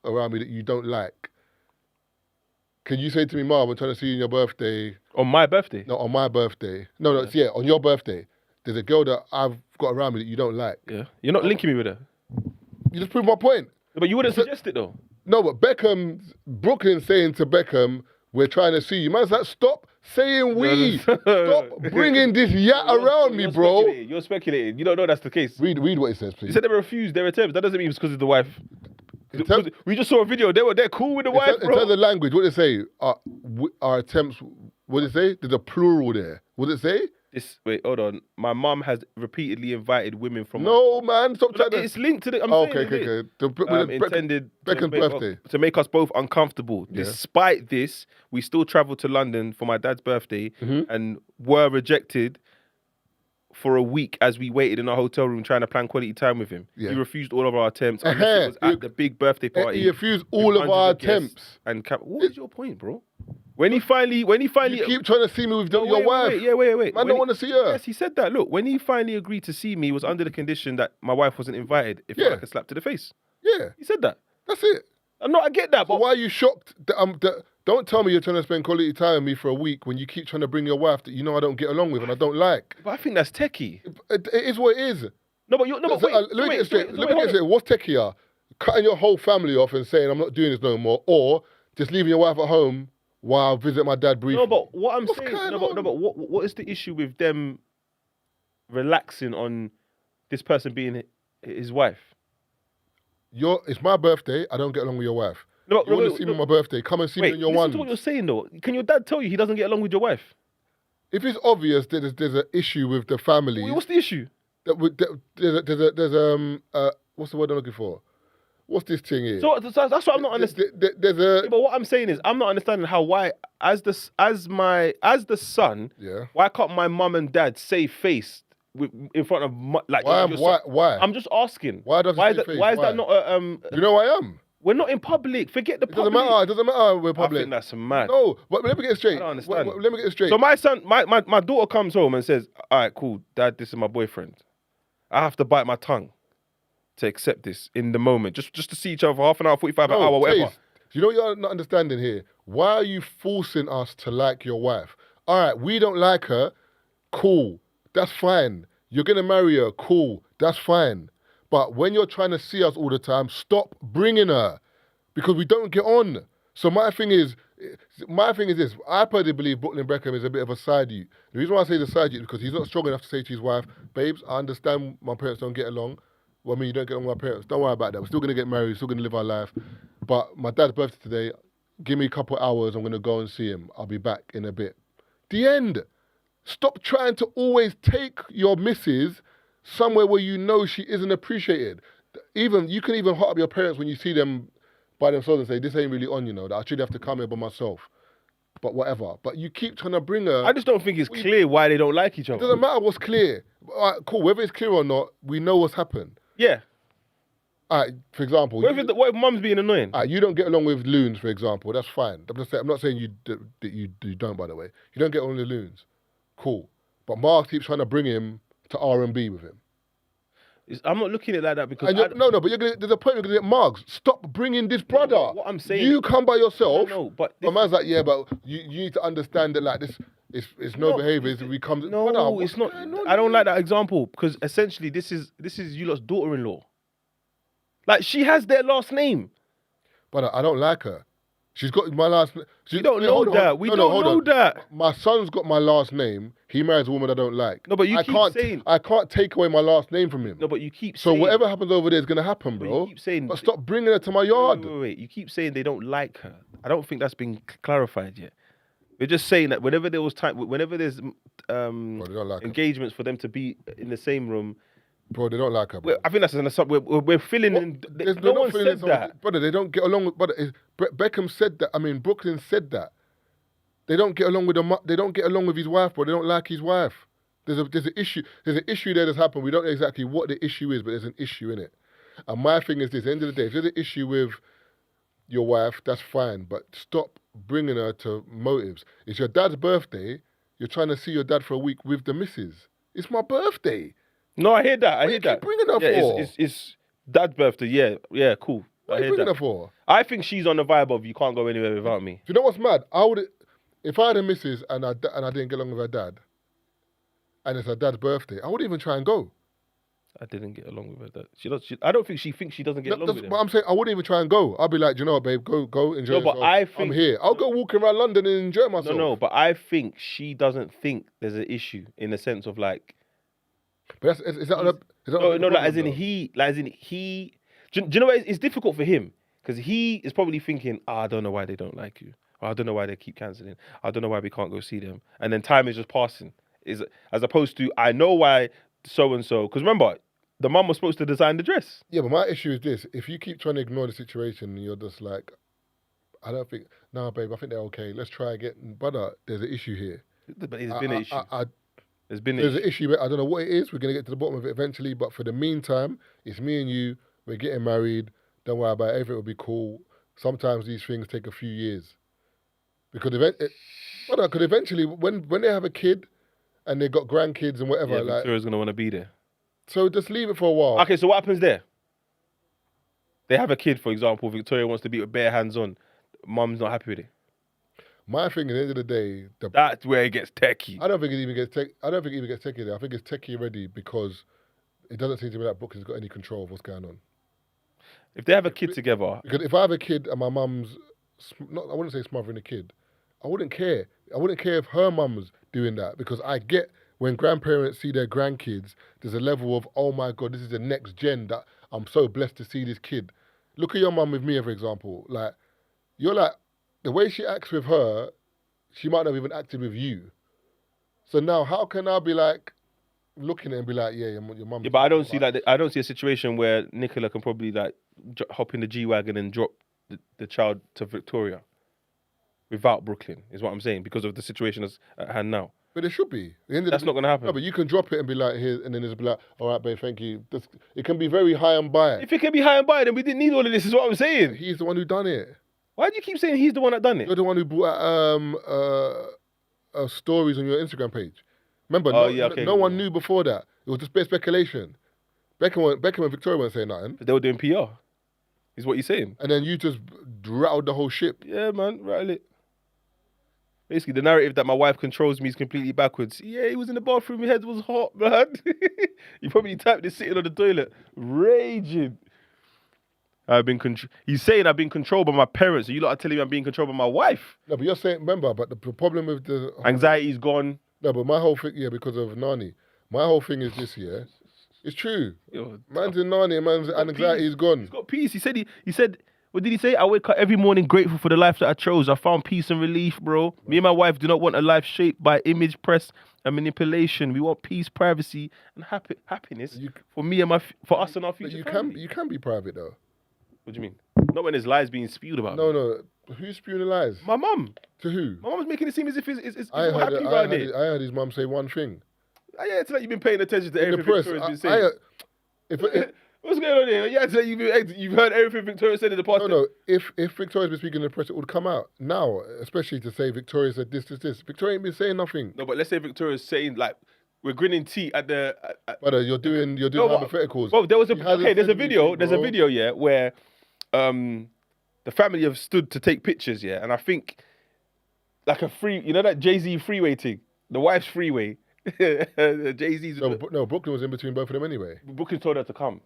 around me that you don't like, can you say to me, Marv, I'm trying to see you on your birthday? On my birthday? No, on my birthday. No, on your birthday. There's a girl that I've got around me that you don't like. Yeah. You're not linking me with her. You just proved my point. But you wouldn't suggest it though. No, but Brooklyn saying to Beckham, we're trying to see you. Man's like, stop saying we. Stop bringing this around me, bro. You're speculating. You don't know that's the case. Read what it says, please. You said they refused their attempts. That doesn't mean it's because of the wife. We just saw a video. They're cool with the wife, In bro. terms of language, what did it say? Our attempts, what did it say? There's a plural there. What did it say? Wait, hold on. My mum has repeatedly invited women from. No, man. Stop trying to... It's linked to the. Okay. Intended Beckham's birthday. to make us both uncomfortable. Yeah. Despite this, we still travelled to London for my dad's birthday Mm-hmm. and were rejected for a week as we waited in our hotel room trying to plan quality time with him. Yeah. He refused all of our attempts. Unless it was at the big birthday party. He refused with all of our hundreds guests attempts. And what is your point, bro? When he finally, You keep trying to see me with your wife. Wait. Man, don't want to see her. Yes, he said that. Look, when he finally agreed to see me, it was under the condition that my wife wasn't invited. It felt Yeah. like a slap to the face. Yeah, He said that. that's it. I get that, But but why are you shocked? Don't tell me you're trying to spend quality time with me for a week when you keep trying to bring your wife that you know I don't get along with and I don't like. I think that's techie. It is what it is. No, but Let me get it straight. What's techier? Cutting your whole family off and saying I'm not doing this no more, or just leaving your wife at home while I visit my dad briefly. No, but what I'm What's saying, going no, but on? what is the issue with them relaxing on this person being his wife? It's my birthday. I don't get along with your wife. No, You want to see me on my birthday? Come and see me Wait, on your listen one. to what you're saying though. Can your dad tell you he doesn't get along with your wife? If it's obvious that there's an issue with the family, What's the issue? there's what's the word I'm looking for? What's this thing here? So that's what I'm not understanding. There's a Yeah, but what I'm saying is, I'm not understanding why, as the son, yeah. why can't my mum and dad save face in front of your son? Why? I'm just asking. Why does it why is save that, face? Why is Why? that not a You know who I am. We're not in public. Forget the It public. doesn't matter. We're I public. think that's mad. No, but let me get it straight. I don't understand. Let me get it straight. So my son, my daughter comes home and says, "All right, cool, Dad, this is my boyfriend." I have to bite my tongue to accept this in the moment, just to see each other for half an hour, 45 an hour, whatever. Taze, you know what you're not understanding here? Why are you forcing us to like your wife? All right, we don't like her. Cool, that's fine. You're gonna marry her. Cool, that's fine. But when you're trying to see us all the time, stop bringing her because we don't get on. So my thing is, My thing is this. I personally believe Brooklyn Beckham is a bit of a side youth. The reason why I say the side youth is because he's not strong enough to say to his wife, babes, I understand my parents don't get along. Well, I mean, you don't get along with my parents. Don't worry about that. We're still going to get married. We're still going to live our life. But my dad's birthday today, give me a couple hours. I'm going to go and see him. I'll be back in a bit. The end. Stop trying to always take your missus somewhere where you know she isn't appreciated. You can even hot up your parents when you see them by themselves and say, this ain't really on, that I should have to come here by myself. But whatever. But you keep trying to bring her. I just don't think it's clear why they don't like each other. It doesn't matter what's clear. All right, cool. Whether it's clear or not, we know what's happened. Yeah. All right, for example. What if mum's being annoying? All right, you don't get along with loons, for example. That's fine. I'm not saying you don't, by the way. You don't get along with loons. Cool. But Mark keeps trying to bring him to R&B with him. I'm not looking at it like that because... But there's a point you're going to get Marks. Stop bringing this brother. What I'm saying... You come by yourself. No, but... A man's like, yeah, but you need to understand that, like, this it's no behaviour. We come... No, brother, it's not... I don't like that example because essentially this is you lot's daughter-in-law. Like, she has their last name. But I don't like her. She's got my last name. We don't know that. We don't know that. My son's got my last name. He marries a woman I don't like. No, but you keep saying... I can't take away my last name from him. No, but you keep saying... So whatever happens over there is going to happen, bro. You keep saying... But stop bringing her to my yard. Wait. You keep saying they don't like her. I don't think that's been clarified yet. We're just saying that whenever there's engagements for them to be in the same room... Bro, they don't like her, bro. I think that's an assumption. We're filling in... No one said that. Brother, they don't get along with... Brother, Beckham said that. I mean, Brooklyn said that. They don't get along with they don't get along with his wife, bro. They don't like his wife. There's an issue. There's an issue there that's happened. We don't know exactly what the issue is, but there's an issue in it. And my thing is this: at the end of the day, if there's an issue with your wife, that's fine. But stop bringing her to motives. It's your dad's birthday. You're trying to see your dad for a week with the missus. It's my birthday. No, I hear that. What you keep bringing her for? It's dad's birthday. Yeah, cool. What are you bringing her for? I think she's on the vibe of you can't go anywhere without me. Do you know what's mad? If I had a missus and I didn't get along with her dad, and it's her dad's birthday, I wouldn't even try and go. I didn't get along with her dad. I don't think she thinks she doesn't get along with him. But I'm saying I wouldn't even try and go. I'd be like, do you know what, babe? Go enjoy yourself. But I think... I'm here. I'll go walking around London and enjoy myself. No, but I think she doesn't think there's an issue in the sense of like... But is that as in he... Do you know what? It's difficult for him because he is probably thinking, I don't know why they don't like you. Or I don't know why they keep cancelling. I don't know why we can't go see them. And then time is just passing. As opposed to, I know why so-and-so... Because remember, the mum was supposed to design the dress. Yeah, but my issue is this. If you keep trying to ignore the situation and you're just like, I don't think... No, babe, I think they're okay. Let's try again. Brother, there's an issue here. But there's been an issue. There's an issue. I don't know what it is. We're going to get to the bottom of it eventually. But for the meantime, it's me and you. We're getting married. Don't worry about it. Everything will be cool. Sometimes these things take a few years. Because eventually, when they have a kid and they've got grandkids and whatever... Yeah, Victoria's going to want to be there. So just leave it for a while. Okay, so what happens there? They have a kid, for example. Victoria wants to be with bare hands on. Mum's not happy with it. My thing, at the end of the day... That's where it gets techie. I don't think it even gets techie there. I think it's techie already because it doesn't seem to me that Brooklyn's got any control of what's going on. If they have a kid together... Because if I have a kid and my mum's... I wouldn't say smothering a kid. I wouldn't care. I wouldn't care if her mum's doing that because I get when grandparents see their grandkids, there's a level of, oh my God, this is the next gen that I'm so blessed to see this kid. Look at your mum with me, for example. Like, you're like, the way she acts with her, she might not have even acted with you. So now, how can I be like, looking at it and be like, yeah, your mum... Yeah, but I don't see a situation where Nicola can probably like hop in the G-Wagon and drop the child to Victoria without Brooklyn, is what I'm saying, because of the situation that's at hand now. But it should be. That's not going to happen. No, but you can drop it and be like, here, and then it's be like, all right, babe, thank you. It can be very high and by. If it can be high and by, then we didn't need all of this, is what I'm saying. He's the one who done it. Why do you keep saying he's the one that done it? You're the one who brought out stories on your Instagram page. Remember, no one knew before that. It was just bare speculation. Beckham and Victoria weren't saying nothing. But they were doing PR, is what you're saying. And then you just rattled the whole ship. Yeah, man, rattle it. Basically, the narrative that my wife controls me is completely backwards. Yeah, he was in the bathroom, his head was hot, man. You probably typed this sitting on the toilet, raging. He's saying I've been controlled by my parents. And you lot are telling me I'm being controlled by my wife. No, but you're saying, remember, but the problem with the... Anxiety's gone. No, but my whole thing, yeah, because of Nani. My whole thing is this, yeah. It's true. Yo, Man's in Nani, man's anxiety is gone. He's got peace. He said, what did he say? I wake up every morning grateful for the life that I chose. I found peace and relief, bro. Me and my wife do not want a life shaped by image press and manipulation. We want peace, privacy, and happiness for me and for us and our future family. You can be private though. What do you mean? Not when there's lies being spewed about me. No. Who's spewing the lies? My mum. To who? My mum's making it seem as if it's I happy around it. heard his mum say one thing. Yeah, it's like you've been paying attention to In the everything press, Victoria's been saying. What's going on here? Yeah, it's like you've heard everything Victoria said in the past. No. If Victoria's been speaking in the press, it would come out now, especially to say Victoria said this. Victoria ain't been saying nothing. No, but let's say Victoria's saying like we're grinning teeth at the. Brother, you're doing hypotheticals. Well, there's a video, yeah, where the family have stood to take pictures, yeah, and I think like that Jay-Z freeway thing, the wife's freeway. Jay-Z's. No, Brooklyn was in between both of them anyway. Brooklyn told her to come.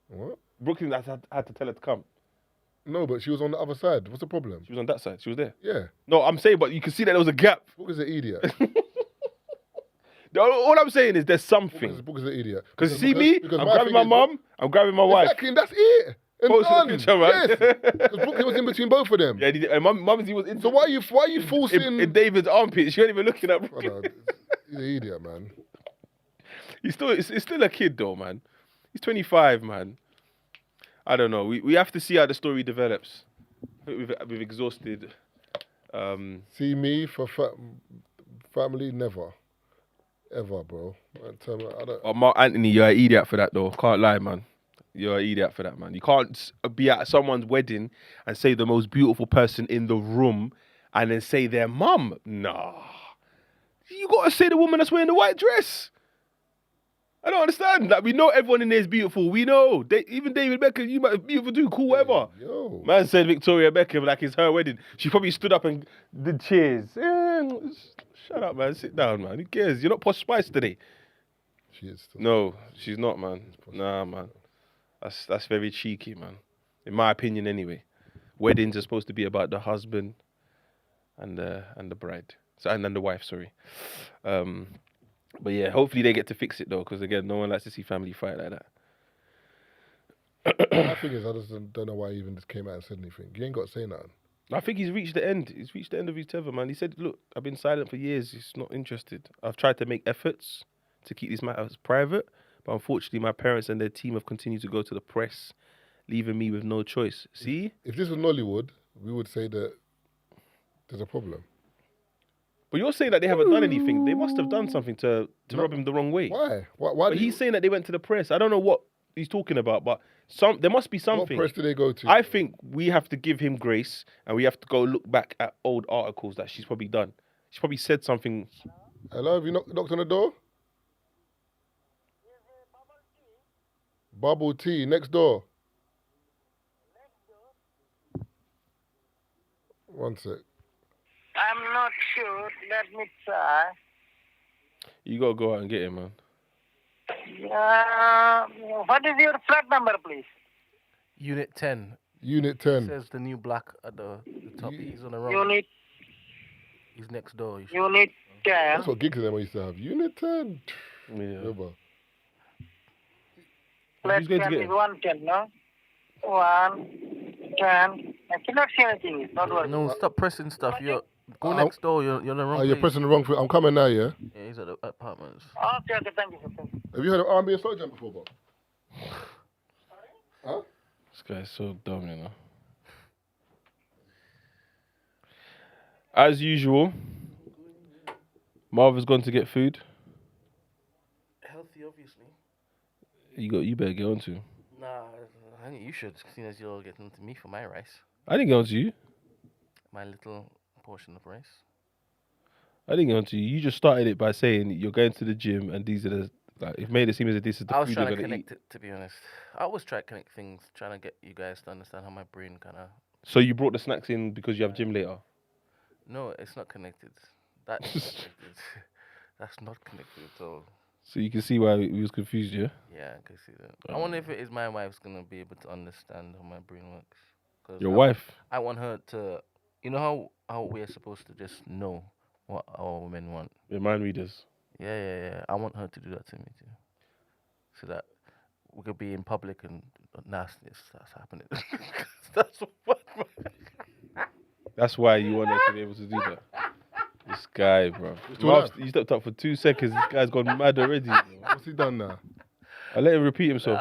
What? Brooklyn had to tell her to come. No, but she was on the other side. What's the problem? She was on that side. She was there. Yeah. No, I'm saying, but you can see that there was a gap. Book is an idiot. All I'm saying is there's something. Book is an idiot. Because you see me, I'm grabbing my mum, I'm grabbing my wife. Exactly, and that's it. And Post done. the picture, man. Yes. Because Brooklyn was in between both of them. Yeah, and Mumsy was in. So why are you forcing in David's armpit? She ain't even looking at Brooklyn. Oh, no, he's an idiot, man. He's still a kid though, man. He's 25, man. I don't know. We have to see how the story develops. I think we've exhausted. See me for family, never, ever, bro. Mark Anthony, you're an idiot for that though. Can't lie, man. You're an idiot for that, man. You can't be at someone's wedding and say the most beautiful person in the room and then say their mum. Nah. You gotta say the woman that's wearing the white dress. I don't understand. Like, we know everyone in there is beautiful. We know. Even David Beckham, you might be beautiful too. Cool, whatever. Yo. Man said Victoria Beckham like it's her wedding. She probably stood up and did cheers. Shut up, man. Sit down, man. Who cares? You're not Posh Spice today. She is. No, she's not, man. Nah, man. That's very cheeky, man. In my opinion, anyway. Weddings are supposed to be about the husband and the bride. And the wife, sorry. But yeah, hopefully they get to fix it though, because again, no one likes to see family fight like that. My thing is, I just don't know why he even just came out and said anything. You ain't got to say nothing. I think he's reached the end. He's reached the end of his tether, man. He said, look, I've been silent for years. He's not interested. I've tried to make efforts to keep these matters private, but unfortunately my parents and their team have continued to go to the press, leaving me with no choice. See? If this was Nollywood, we would say that there's a problem. But you're saying that they haven't done anything. They must have done something to rub him the wrong way. Why? But he's saying that they went to the press. I don't know what he's talking about, but there must be something. What press did they go to? I think we have to give him grace and we have to go look back at old articles that she's probably done. She's probably said something. Hello, have you knocked on the door? Bubble tea, next door. One sec. I'm not sure. Let me try. You gotta go out and get him, man. What is your flat number, please? Unit 10. Unit It 10. says the new black at the top. He's on the wrong. Unit He's next door. You should- Unit 10. That's what gigs them used to have. Unit 10. Yeah. Remember. Flat Who's going to 10 get is him? 110, no? 110. I cannot see anything. It's not working. No, stop pressing stuff. Go next door. You're in the wrong Oh, place. you're pressing the wrong thing. I'm coming now, yeah? Yeah, he's at the apartments. Okay, thank you, sir. Thank you. Have you heard of R&B and slow jam before, bro? Huh? This guy's so dumb, you know. As usual, Marvin's gone to get food. Healthy, obviously. You better get on to. Nah, I think you should, seeing as you're getting to me for my rice. I didn't get on to you. My little portion of rice. I didn't get on to you. You just started it by saying you're going to the gym and these are the it made it seem as if this is the I was food you're trying to gonna eat. connect it, to be honest. I always try to connect things, trying to get you guys to understand how my brain kind of... So you brought the snacks in because you have gym later. No, it's not connected. That is connected. That's not connected at all. So you can see why he was confused, yeah? Yeah, I can see that. I wonder if it is my wife's gonna be able to understand how my brain works. 'Cause Your I wife? I want her to, you know how we're supposed to just know what our women want. Your mind readers. Yeah. I want her to do that to me too, so that we could be in public and nastiness starts happening. That's what. That's why you want her to be able to do that. This guy, bro. too Ralph, loud. you stepped up for 2 seconds. This guy's gone mad already. Bro. What's he done now? I let him repeat himself.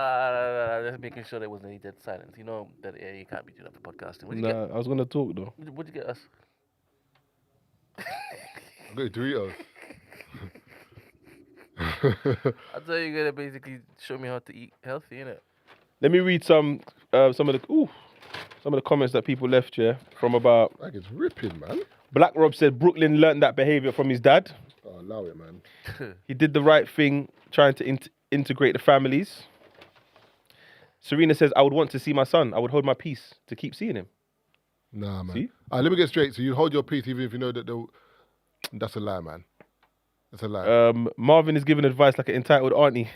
Just making sure there wasn't any dead silence. You know that you can't be doing that for podcasting. What'd you Nah, I was gonna talk though. get? What'd you get us? I got Doritos. I thought you were gonna basically show me how to eat healthy, innit? Let me read some of the comments that people left, yeah, from about. Like it's ripping, man. Black Rob said Brooklyn learned that behavior from his dad. Oh, allow it, man. He did the right thing, trying to integrate the families. Serena says, I would want to see my son. I would hold my peace to keep seeing him. Nah, man. See? Let me get straight. So you hold your peace even if you know that that's a lie, man. That's a lie. Marvin is giving advice like an entitled auntie.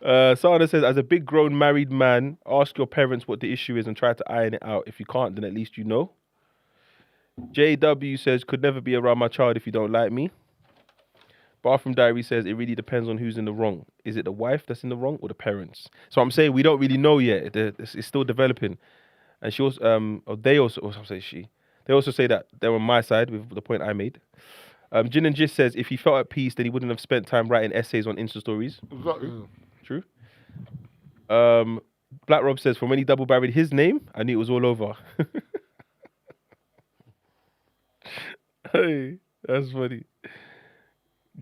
Sana says, as a big grown married man, ask your parents what the issue is and try to iron it out. If you can't, then at least you know. JW says, could never be around my child if you don't like me. Bathroom Diary says, it really depends on who's in the wrong. Is it the wife that's in the wrong or the parents? So I'm saying we don't really know yet. It's still developing. And she also, they also say that they're on my side with the point I made. Jin and Jis says, if he felt at peace, then he wouldn't have spent time writing essays on Insta stories. Exactly. True. Black Rob says, from when he double barreled his name, I knew it was all over. Hey, that's funny.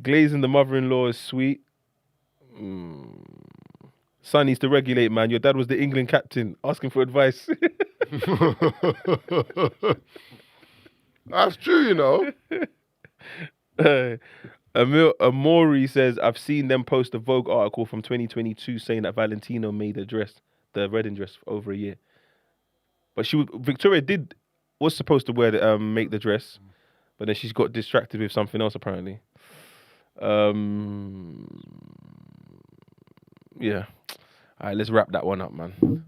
Glazing the mother-in-law is sweet. Son needs to regulate, man. Your dad was the England captain, asking for advice. That's true, you know. Amori says, I've seen them post a Vogue article from 2022 saying that Valentino made the wedding dress for over a year. But Victoria was supposed to make the dress, but then she's got distracted with something else apparently. Yeah. All right, let's wrap that one up, man.